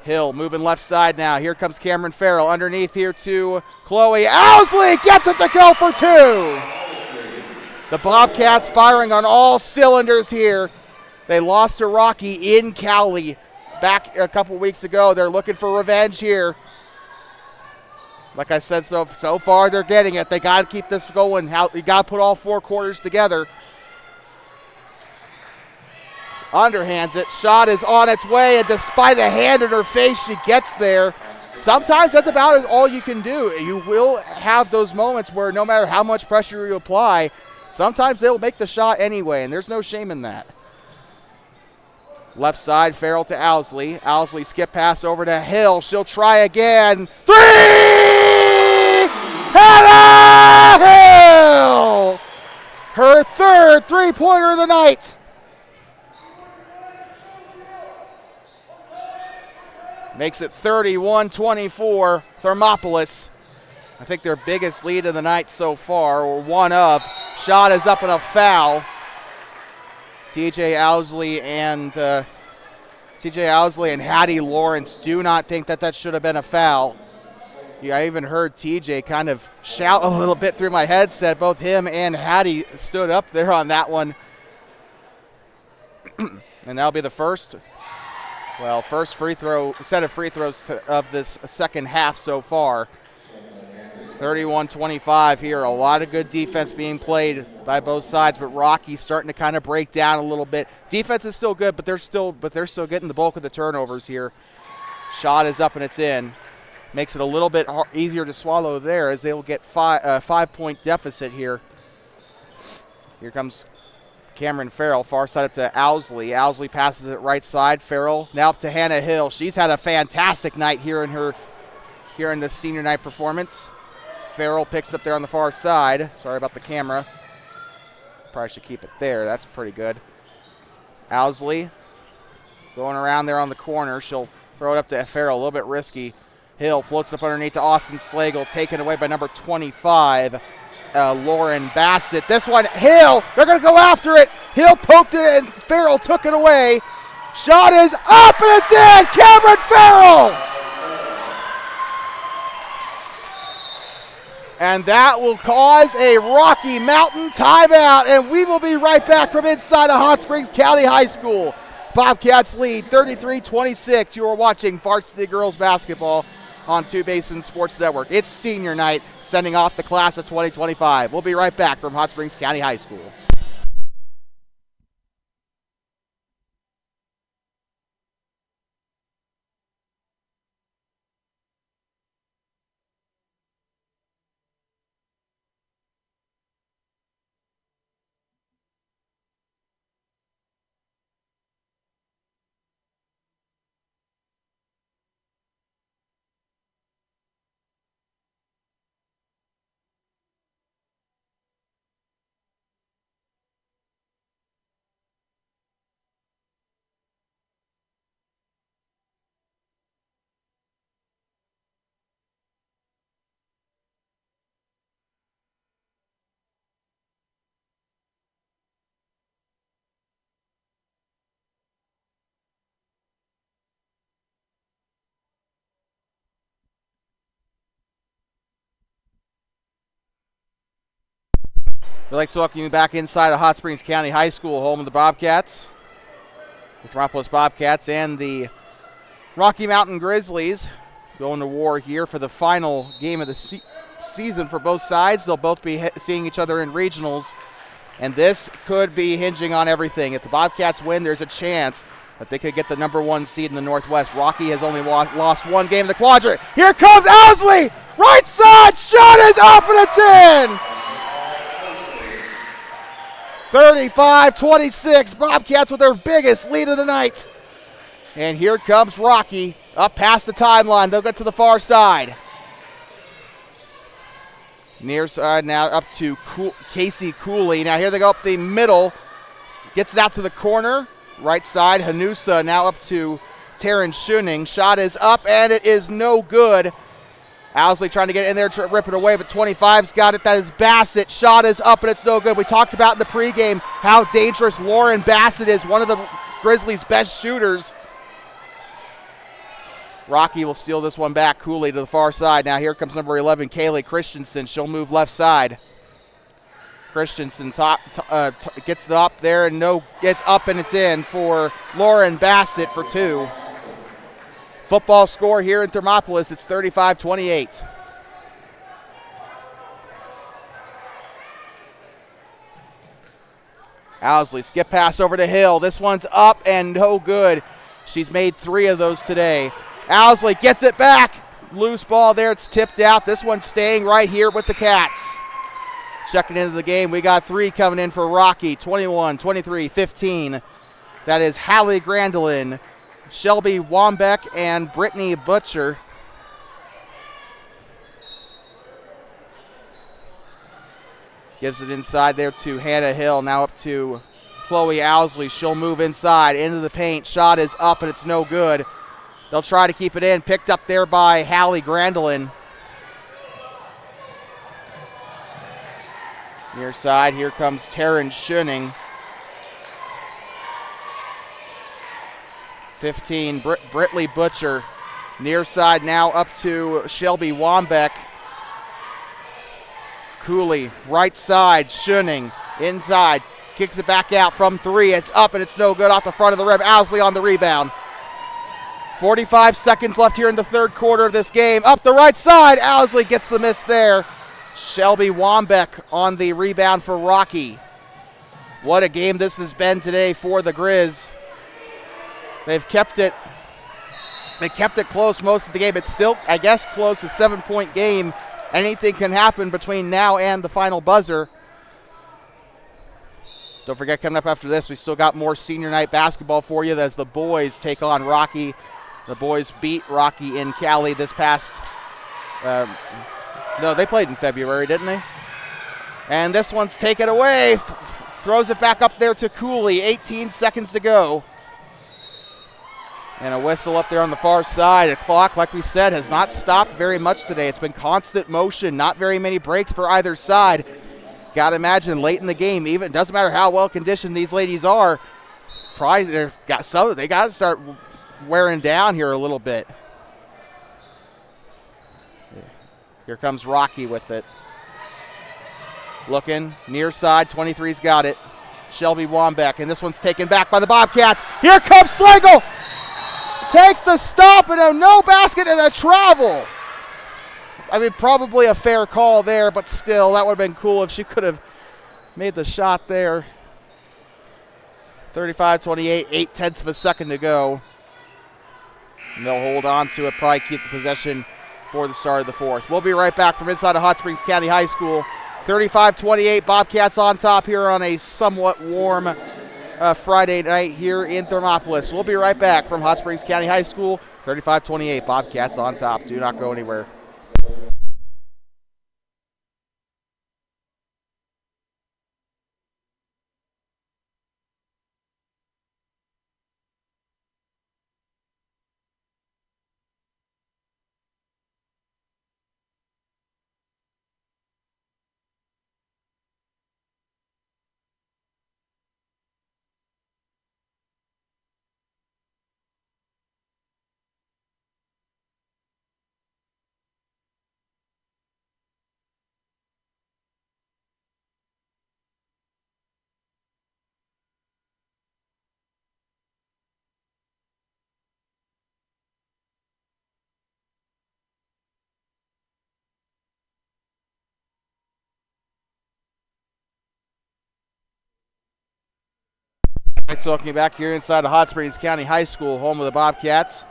Hill moving left side now. Here comes Cameron Farrell underneath here to Chloe Owsley. Gets it to go for two. The Bobcats firing on all cylinders here. They lost to Rocky in Cali back a couple weeks ago. They're looking for revenge here. Like I said, so far they're getting it. They got to keep this going. You got to put all 4 quarters together. Underhands it. Shot is on its way, and despite a hand in her face, she gets there. Sometimes that's about all you can do. You will have those moments where no matter how much pressure you apply, sometimes they'll make the shot anyway, and there's no shame in that. Left side, Farrell to Owsley. Owsley skip pass over to Hill. She'll try again. 3! Hannah Hill! Her 3rd three-pointer of the night. Makes it 31-24, Thermopolis. I think their biggest lead of the night so far, or one of. Shot is up and a foul. TJ Owsley and Hattie Lawrence do not think that should have been a foul. Yeah, I even heard TJ kind of shout a little bit through my headset. Both him and Hattie stood up there on that one. And that'll be the first free throw, set of free throws of this second half so far. 31-25 here. A lot of good defense being played by both sides, but Rocky's starting to kind of break down a little bit. Defense is still good, but they're still getting the bulk of the turnovers here. Shot is up and it's in. Makes it a little bit easier to swallow there as they will get 5-point deficit here. Here comes Cameron Farrell, far side up to Owsley. Owsley passes it right side. Farrell now up to Hannah Hill. She's had a fantastic night here in this senior night performance. Farrell picks up there on the far side. Sorry about the camera. Probably should keep it there. That's pretty good. Owsley going around there on the corner. She'll throw it up to Farrell. A little bit risky. Hill floats up underneath to Austin Slagle. Taken away by number 25, Lauren Bassett. This one, Hill. They're going to go after it. Hill poked it and Farrell took it away. Shot is up and it's in. Cameron Farrell. And that will cause a Rocky Mountain timeout, and we will be right back from inside of Hot Springs County High School. Bobcats lead 33-26. You are watching Varsity Girls Basketball on Two Basins Sports Network. It's senior night, sending off the class of 2025. We'll be right back from Hot Springs County High School. We'd like to welcome you back inside of Hot Springs County High School, home of the Bobcats. The Thermopolis Bobcats and the Rocky Mountain Grizzlies going to war here for the final game of the season for both sides. They'll both be seeing each other in regionals, and this could be hinging on everything. If the Bobcats win, there's a chance that they could get the number 1 seed in the Northwest. Rocky has only lost one game in the quadrant. Here comes Owsley! Right side! Shot is up and it's in! 35-26, Bobcats with their biggest lead of the night. And here comes Rocky up past the timeline. They'll get to the far side. Near side now up to Casey Cooley. Now here they go up the middle. Gets it out to the corner. Right side, Hanusa now up to Taryn Schuning. Shot is up and it is no good. Owsley trying to get in there to rip it away, but 25's got it. That is Bassett. Shot is up, and it's no good. We talked about in the pregame how dangerous Lauren Bassett is, one of the Grizzlies' best shooters. Rocky will steal this one back. Cooley to the far side. Now here comes number 11, Kaylee Christensen. She'll move left side. Christensen gets it up there, and gets up, and it's in for Lauren Bassett for 2. Football score here in Thermopolis, it's 35-28. Owsley, skip pass over to Hill. This one's up and no good. She's made 3 of those today. Owsley gets it back. Loose ball there. It's tipped out. This one's staying right here with the Cats. Checking into the game. We got 3 coming in for Rocky. 21, 23, 15. That is Hallie Grandelin, Shelby Wambeck, and Brittany Butcher. Gives it inside there to Hannah Hill. Now up to Chloe Owsley. She'll move inside into the paint. Shot is up and it's no good. They'll try to keep it in. Picked up there by Hallie Grandelin. Near side, here comes Taryn Schöning. 15, Britley Butcher. Near side now up to Shelby Wambeck. Cooley, right side, Schöning, inside, kicks it back out from 3. It's up and it's no good off the front of the rim. Owsley on the rebound. 45 seconds left here in the third quarter of this game. Up the right side, Owsley gets the miss there. Shelby Wambeck on the rebound for Rocky. What a game this has been today for the Grizz. They've kept it close most of the game. It's still, I guess, close, a 7-point game. Anything can happen between now and the final buzzer. Don't forget, coming up after this, we still got more senior night basketball for you as the boys take on Rocky. The boys beat Rocky in Cali this past, no, they played in February, didn't they? And this one's taken away. Throws it back up there to Cooley. 18 seconds to go. And a whistle up there on the far side. The clock, like we said, has not stopped very much today. It's been constant motion, not very many breaks for either side. Got to imagine late in the game, even doesn't matter how well conditioned these ladies are, they got to start wearing down here a little bit. Here comes Rocky with it. Looking, near side, 23's got it. Shelby Wambeck, and this one's taken back by the Bobcats. Here comes Slagle! Takes the stop and a no basket and a travel. I mean, probably a fair call there, but still, that would have been cool if she could have made the shot there. 35-28, 0.8 of a second to go. And they'll hold on to it, probably keep the possession for the start of the fourth. We'll be right back from inside of Hot Springs County High School. 35-28, Bobcats on top here on a somewhat warm Friday night here in Thermopolis. We'll be right back from Hot Springs County High School. 35-28, Bobcats on top. Do not go anywhere. Talking you back here inside of Hot Springs County High School, home of the Bobcats.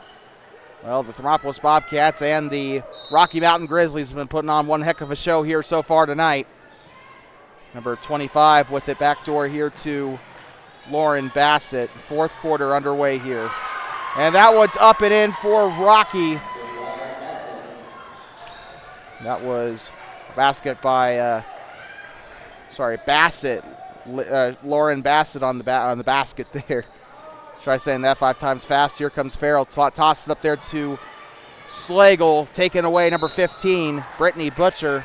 Well, the Thermopolis Bobcats and the Rocky Mountain Grizzlies have been putting on one heck of a show here so far tonight. Number 25 with it backdoor here to Lauren Bassett. Fourth quarter underway here. And that one's up and in for Rocky. That was basket by, Bassett. Lauren Bassett on the basket there. Try saying that 5 times fast. Here comes Farrell. Tosses up there to Slagle. Taken away, number 15, Brittany Butcher.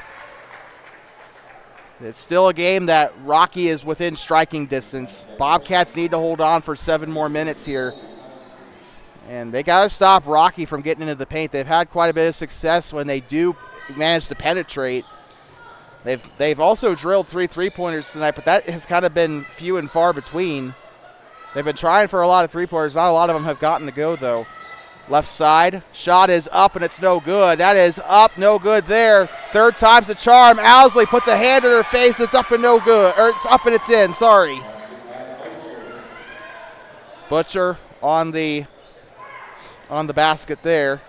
It's still a game that Rocky is within striking distance. Bobcats need to hold on for 7 more minutes here. And they got to stop Rocky from getting into the paint. They've had quite a bit of success when they do manage to penetrate. They've also drilled 3 3-pointers tonight, but that has kind of been few and far between. They've been trying for a lot of 3-pointers. Not a lot of them have gotten to go, though. Left side, shot is up, and it's no good. That is up, no good there. Third time's the charm. Owsley puts a hand in her face. It's up and no good. Or it's up and it's in, sorry. Butcher on the basket there.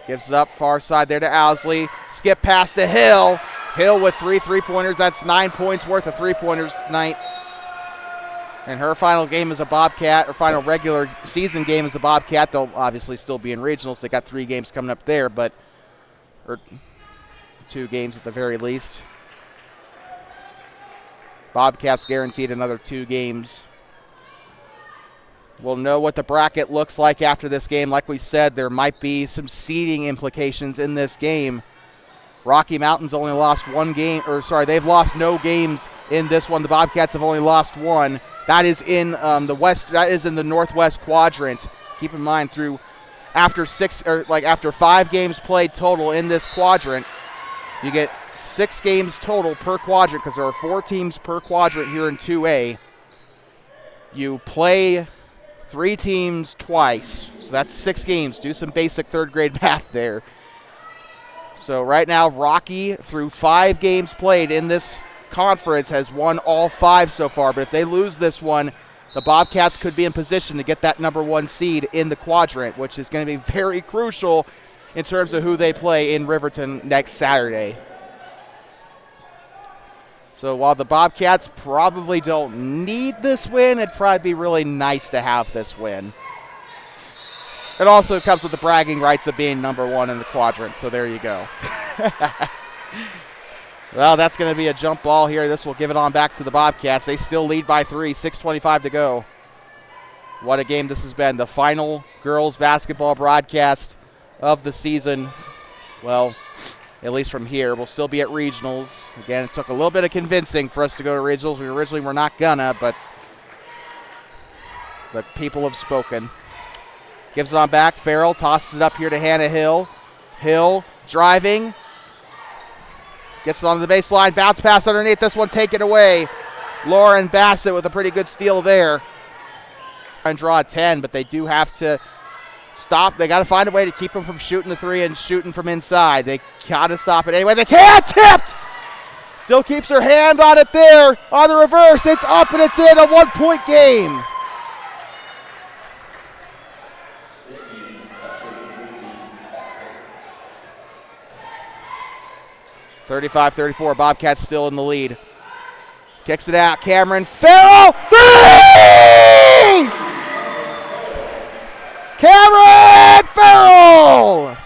Gives it up far side there to Owsley. Skip pass to Hill. Hill with 3 3-pointers. That's 9 points worth of 3-pointers tonight. And her final game as a Bobcat, or final regular season game as a Bobcat. They'll obviously still be in regionals. They got 3 games coming up there, or 2 games at the very least. Bobcats guaranteed another 2 games. We'll know what the bracket looks like after this game. Like we said, there might be some seeding implications in this game. Rocky Mountain's only lost 1 game, they've lost no games in this one. The Bobcats have only lost 1. That is in the west. That is in the northwest quadrant. Keep in mind, after 5 games played total in this quadrant, you get 6 games total per quadrant because there are 4 teams per quadrant here in 2A. You play 3 teams twice, so that's 6 games. Do some basic 3rd grade math there. So right now, Rocky, through 5 games played in this conference, has won all 5 so far. But if they lose this one, the Bobcats could be in position to get that number 1 seed in the quadrant, which is going to be very crucial in terms of who they play in Riverton next Saturday. So while the Bobcats probably don't need this win, it'd probably be really nice to have this win. It also comes with the bragging rights of being number 1 in the quadrant, so there you go. Well, that's going to be a jump ball here. This will give it on back to the Bobcats. They still lead by 3, 6:25 to go. What a game this has been. The final girls basketball broadcast of the season. Well, at least from here. We'll still be at regionals. Again, it took a little bit of convincing for us to go to regionals. We originally were not gonna, but people have spoken. Gives it on back. Farrell tosses it up here to Hannah Hill. Hill driving. Gets it onto the baseline. Bounce pass underneath. This one taken away. Lauren Bassett with a pretty good steal there. And draw a 10, but they do have to stop. They got to find a way to keep them from shooting the 3 and shooting from inside. They got to stop it anyway. They can't. Tipped. Still keeps her hand on it there. On the reverse. It's up and it's in. A 1-point game. (35-34). Bobcats still in the lead. Kicks it out. Cameron Farrell. 3! Cameron Farrell!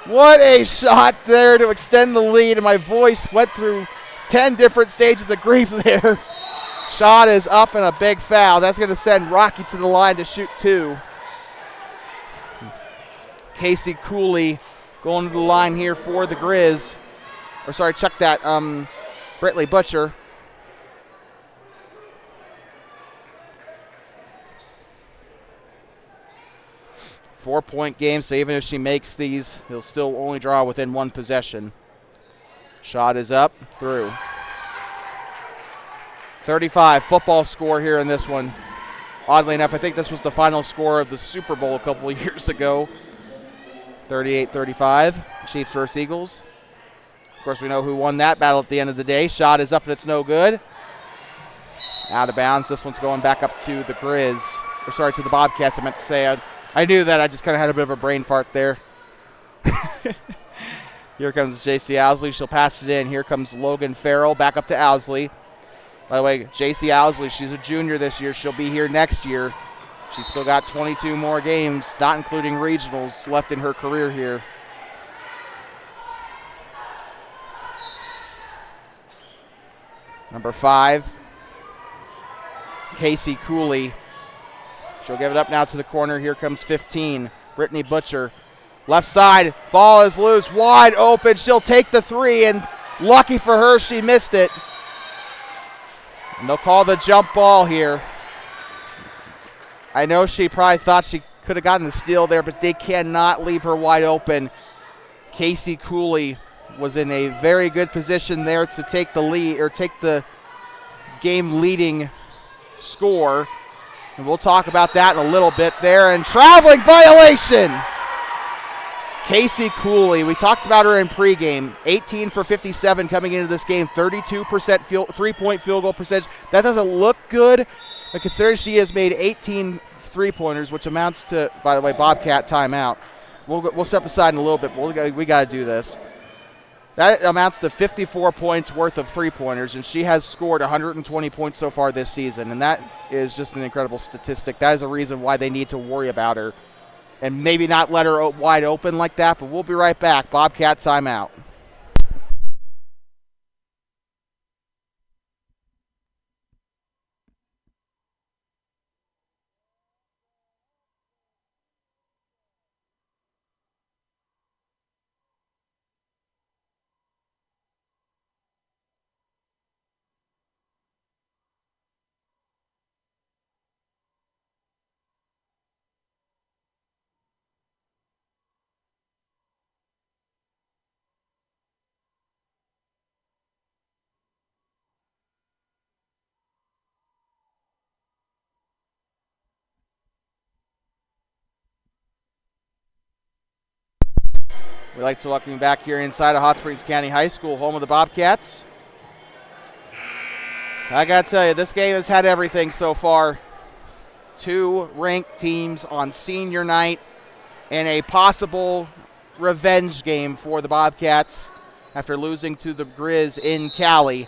What a shot there to extend the lead, and my voice went through 10 different stages of grief there. Shot is up and a big foul. That's going to send Rocky to the line to shoot 2. Casey Cooley going to the line here for the Grizz. Check that. Britley Butcher. Four-point game, so even if she makes these, he'll still only draw within 1 possession. Shot is up, through. 35, football score here in this one. Oddly enough, I think this was the final score of the Super Bowl a couple of years ago. 38-35, Chiefs versus Eagles. Of course, we know who won that battle at the end of the day. Shot is up and it's no good. Out of bounds. This one's going back up to the Grizz. To the Bobcats, I meant to say. I knew that. I just kind of had a bit of a brain fart there. Here comes J.C. Owsley. She'll pass it in. Here comes Logan Farrell back up to Owsley. By the way, J.C. Owsley, she's a junior this year. She'll be here next year. She's still got 22 more games, not including regionals, left in her career here. Number 5, Casey Cooley. She'll give it up now to the corner. Here comes 15, Brittany Butcher. Left side, ball is loose, wide open. She'll take the 3, and lucky for her, she missed it. And they'll call the jump ball here. I know she probably thought she could have gotten the steal there, but they cannot leave her wide open. Casey Cooley was in a very good position there to take the lead, or take the game-leading score. And we'll talk about that in a little bit there. And traveling violation. Casey Cooley, we talked about her in pregame, 18 for 57 coming into this game, 32% three-point field goal percentage. That doesn't look good, but considering she has made 18 three-pointers, which amounts to, by the way, Bobcat timeout. We'll step aside in a little bit, but we got to do this. That amounts to 54 points worth of three-pointers, and she has scored 120 points so far this season, and that is just an incredible statistic. That is a reason why they need to worry about her and maybe not let her wide open like that, but we'll be right back. Bobcat timeout. We'd like to welcome you back here inside of Hot Springs County High School, home of the Bobcats. I got to tell you, this game has had everything so far. 2 ranked teams on senior night and a possible revenge game for the Bobcats after losing to the Grizz in Cali.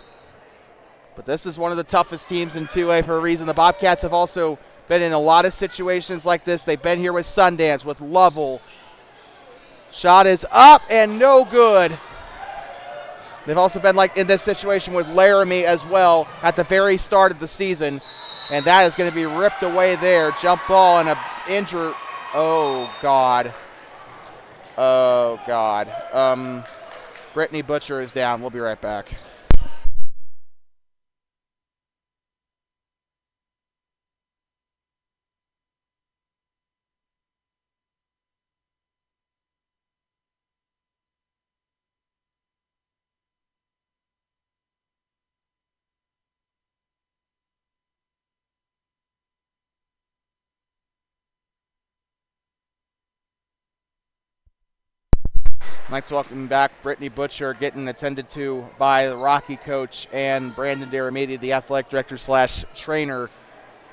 But this is one of the toughest teams in 2A for a reason. The Bobcats have also been in a lot of situations like this. They've been here with Sundance, with Lovell. Shot is up and no good. They've also been like in this situation with Laramie as well at the very start of the season. And that is going to be ripped away there. Jump ball and a injury. Oh, God. Oh, God. Brittany Butcher is down. We'll be right back. I'd like to welcome back Brittany Butcher, getting attended to by the Rocky coach and Brandon Deramiti, the athletic director / trainer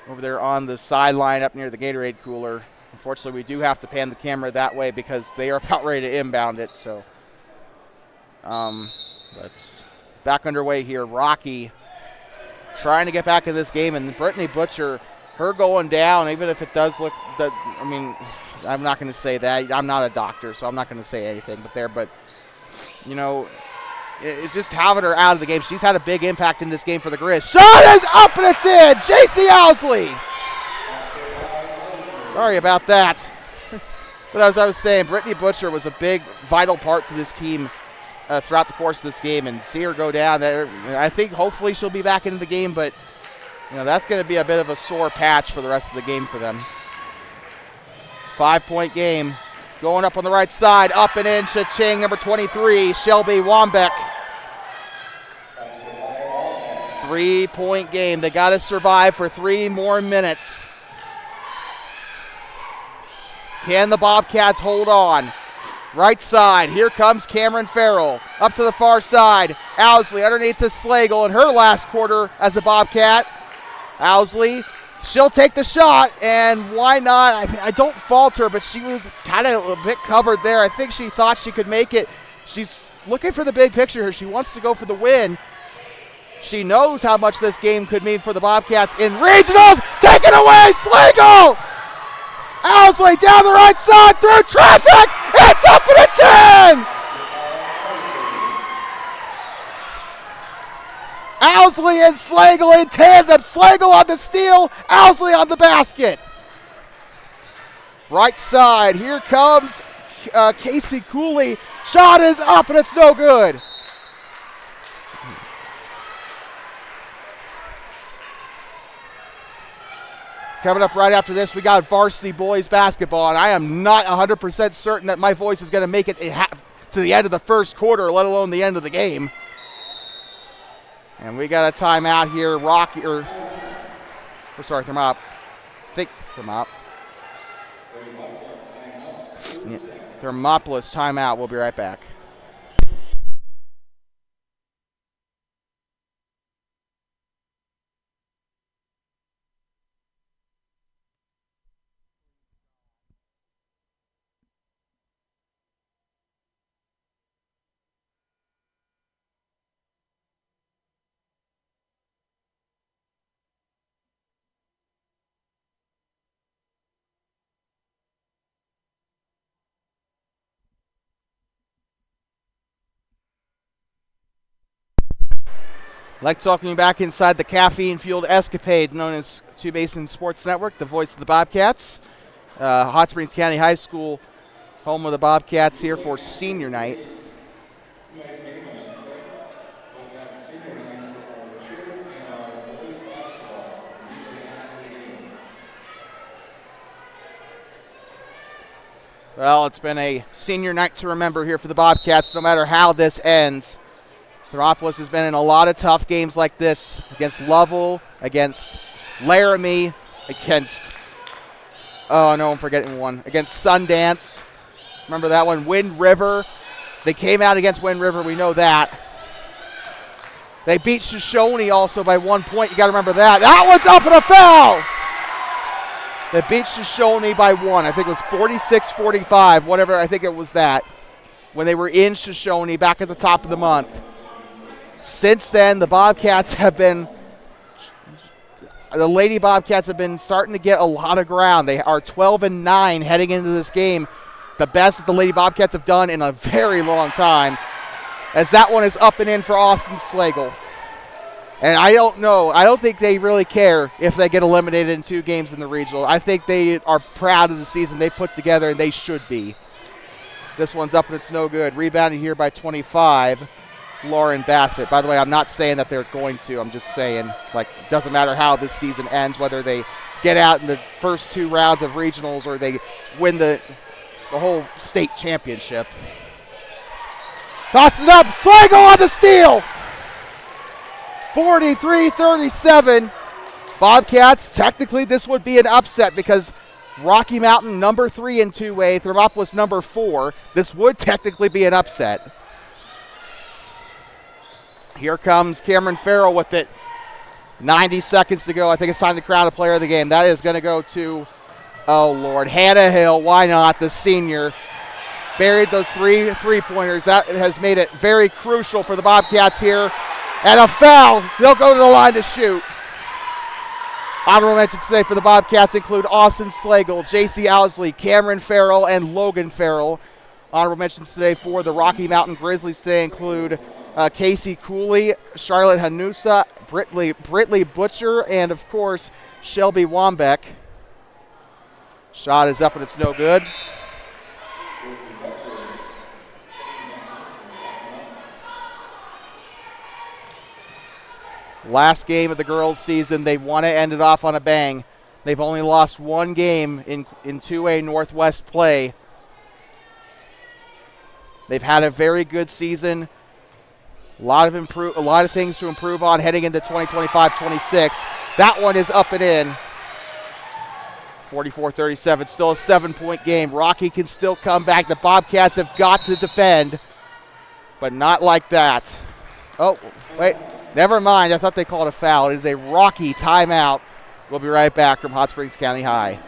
over there on the sideline up near the Gatorade cooler. Unfortunately, we do have to pan the camera that way because they are about ready to inbound it. So, but back underway here. Rocky trying to get back in this game, and Brittany Butcher, her going down, even if it does look that, I mean, I'm not going to say that. I'm not a doctor, so I'm not going to say anything. But you know, it's just having her out of the game. She's had a big impact in this game for the Grizz. Shot is up and it's in. JC Owsley. Sorry about that. But as I was saying, Brittany Butcher was a big, vital part to this team throughout the course of this game, and see her go down there. I think hopefully she'll be back into the game, but you know, that's going to be a bit of a sore patch for the rest of the game for them. 5-point game. Going up on the right side, up and in, cha-ching, number 23, Shelby Wambeck. 3-point game. They got to survive for 3 more minutes. Can the Bobcats hold on? Right side, here comes Cameron Farrell. Up to the far side, Owsley underneath to Slagle in her last quarter as a Bobcat. Owsley, she'll take the shot, and why not? I don't fault her, but she was kind of a bit covered there. I think she thought she could make it. She's looking for the big picture here. She wants to go for the win. She knows how much this game could mean for the Bobcats in regionals. Taken away, Slagle! Owsley down the right side through traffic. It's up and it's in! Owsley and Slagle in tandem. Slagle on the steal, Owsley on the basket. Right side, here comes Casey Cooley. Shot is up and it's no good. Coming up right after this, we got varsity boys basketball, and I am not 100% certain that my voice is going to make it to the end of the first quarter, let alone the end of the game. And we got a timeout here. Thermop. Yeah. Thermopolis timeout. We'll be right back. I'd like to welcome you back inside the caffeine-fueled escapade known as Two Basin Sports Network, the voice of the Bobcats. Hot Springs County High School, home of the Bobcats, here for senior night. Well, it's been a senior night to remember here for the Bobcats, no matter how this ends. Thermopolis has been in a lot of tough games like this against Lovell, against Laramie, against, oh no, I'm forgetting one, against Sundance. Remember that one? Wind River. They came out against Wind River, we know that. They beat Shoshone also by 1 point. You got to remember that. That one's up and a foul! They beat Shoshone by 1. I think it was 46-45, whatever. I think it was that. When they were in Shoshone back at the top of the month. Since then, the Lady Bobcats have been starting to get a lot of ground. They are 12-9 heading into this game. The best that the Lady Bobcats have done in a very long time. As that one is up and in for Austin Slagle. And I don't know. I don't think they really care if they get eliminated in 2 games in the regional. I think they are proud of the season they put together, and they should be. This one's up and it's no good. Rebounded here by 25. Lauren Bassett. By the way, I'm not saying that they're going to. I'm just saying, like, it doesn't matter how this season ends, whether they get out in the first 2 rounds of regionals or they win the whole state championship. Tosses it up. Slagle on the steal. 43-37. Bobcats, technically this would be an upset because Rocky Mountain number 3 in 2A, Thermopolis number 4. This would technically be an upset. Here comes Cameron Farrell with it. 90 seconds to go. I think it's time to crown a player of the game. That is going to go to, oh, Lord, Hannah Hill. Why not? The senior. Buried those 3 three-pointers. That has made it very crucial for the Bobcats here. And a foul. They'll go to the line to shoot. Honorable mentions today for the Bobcats include Austin Slagle, J.C. Owsley, Cameron Farrell, and Logan Farrell. Honorable mentions today for the Rocky Mountain Grizzlies today include Casey Cooley, Charlotte Hanusa, Britley Butcher, and, of course, Shelby Wambeck. Shot is up and it's no good. Last game of the girls' season, they want to end it off on a bang. They've only lost 1 game in 2A Northwest play. They've had a very good season. A lot of things to improve on heading into 2025-26. That one is up and in. 44-37, still a 7-point game. Rocky can still come back. The Bobcats have got to defend, but not like that. Oh, wait. Never mind. I thought they called a foul. It is a Rocky timeout. We'll be right back from Hot Springs County High.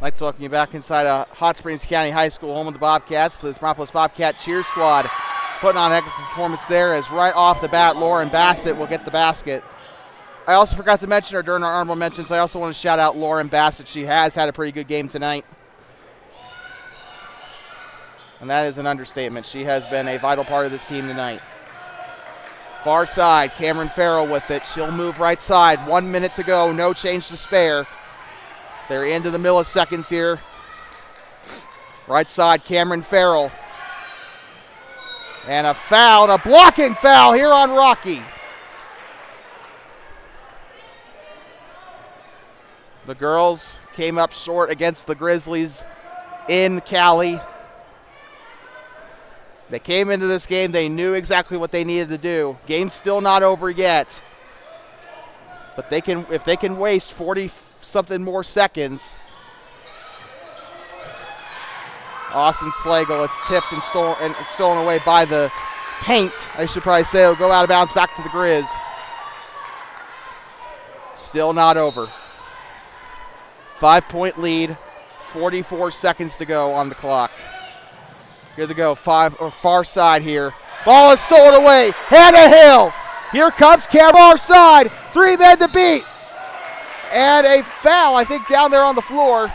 Like talking you back inside of Hot Springs County High School, home of the Bobcats. The Thermopolis Bobcat cheer squad putting on a heck of a performance there, as right off the bat, Lauren Bassett will get the basket. I also forgot to mention her during our honorable mentions. I also want to shout out Lauren Bassett. She has had a pretty good game tonight. And that is an understatement. She has been a vital part of this team tonight. Far side, Cameron Farrell with it. She'll move right side. 1 minute to go, no change to spare. They're into the milliseconds here. Right side, Cameron Farrell. And a foul, a blocking foul here on Rocky. The girls came up short against the Grizzlies in Cali. They came into this game, they knew exactly what they needed to do. Game's still not over yet. But if they can waste 40-something more seconds. Austin Slagle, it's tipped and stolen away by the paint, I should probably say. It'll go out of bounds back to the Grizz. Still not over. 5-point lead, 44 seconds to go on the clock. Here they go, far side here. Ball is stolen away. Hannah Hill. Here comes Cameron side. 3 men to beat. And a foul, I think, down there on the floor.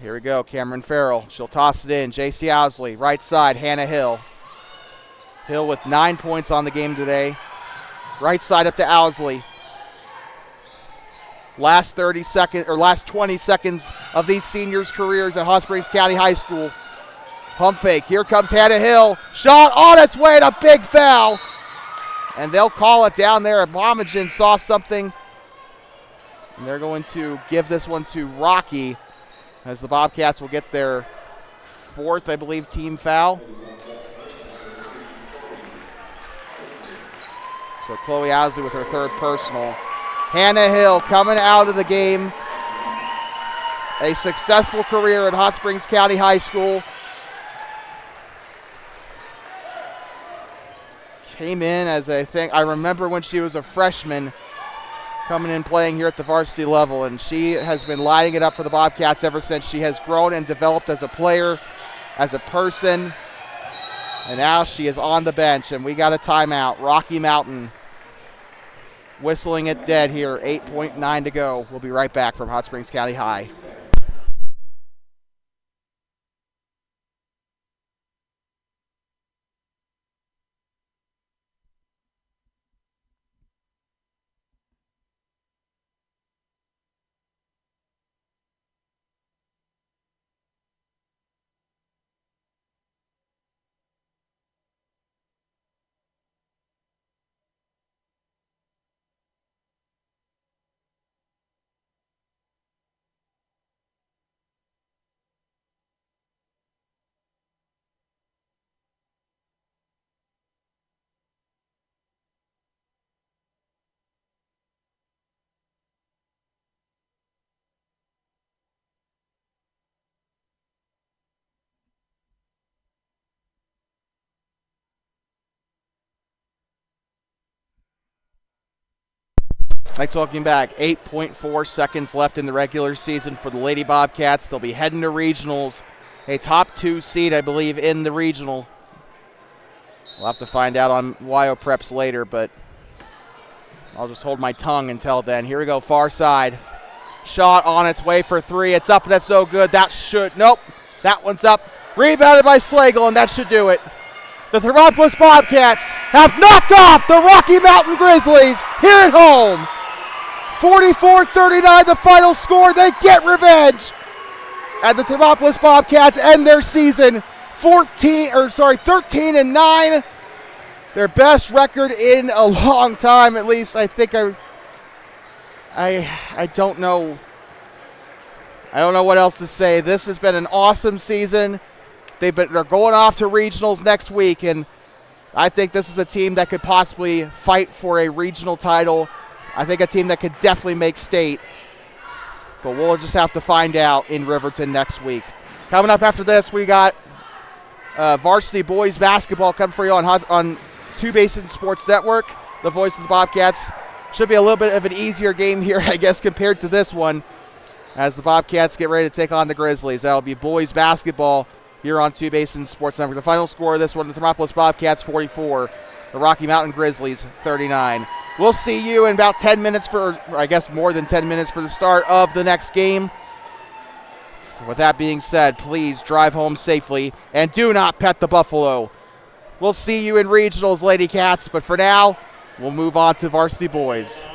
Here we go, Cameron Farrell. She'll toss it in. J.C. Owsley, right side, Hannah Hill. Hill with 9 points on the game today. Right side up to Owsley. Last 20 seconds of these seniors' careers at Hot Springs County High School. Pump fake. Here comes Hannah Hill. Shot on its way to big foul. And they'll call it down there. Bomagen saw something. And they're going to give this one to Rocky, as the Bobcats will get their 4th, I believe, team foul. So Chloe Owsley with her 3rd personal. Hannah Hill coming out of the game. A successful career at Hot Springs County High School. Came in as I remember when she was a freshman, coming in playing here at the varsity level, and she has been lighting it up for the Bobcats ever since. She has grown and developed as a player, as a person. And now she is on the bench, and we got a timeout. Rocky Mountain whistling it dead here. 8.9 to go. We'll be right back from Hot Springs County High. Like talking back, 8.4 seconds left in the regular season for the Lady Bobcats. They'll be heading to regionals. A top 2 seed, I believe, in the regional. We'll have to find out on YO Preps later, but I'll just hold my tongue until then. Here we go, far side. Shot on its way for 3. It's up, and that's no good. Nope, that one's up. Rebounded by Slagle, and that should do it. The Thermopolis Bobcats have knocked off the Rocky Mountain Grizzlies here at home. 44-39 the final score. They get revenge. And the Thermopolis Bobcats end their season 13-9. Their best record in a long time, at least. I think I don't know. I don't know what else to say. This has been an awesome season. They're going off to regionals next week, and I think this is a team that could possibly fight for a regional title. I think a team that could definitely make state. But we'll just have to find out in Riverton next week. Coming up after this, we got Varsity Boys Basketball coming for you on Two Basin Sports Network, the voice of the Bobcats. Should be a little bit of an easier game here, I guess, compared to this one, as the Bobcats get ready to take on the Grizzlies. That'll be boys basketball here on Two Basin Sports Network. The final score of this one, the Thermopolis Bobcats 44, the Rocky Mountain Grizzlies 39. We'll see you in about 10 minutes or I guess more than 10 minutes for the start of the next game. With that being said, please drive home safely and do not pet the buffalo. We'll see you in regionals, Lady Cats, but for now, we'll move on to Varsity Boys.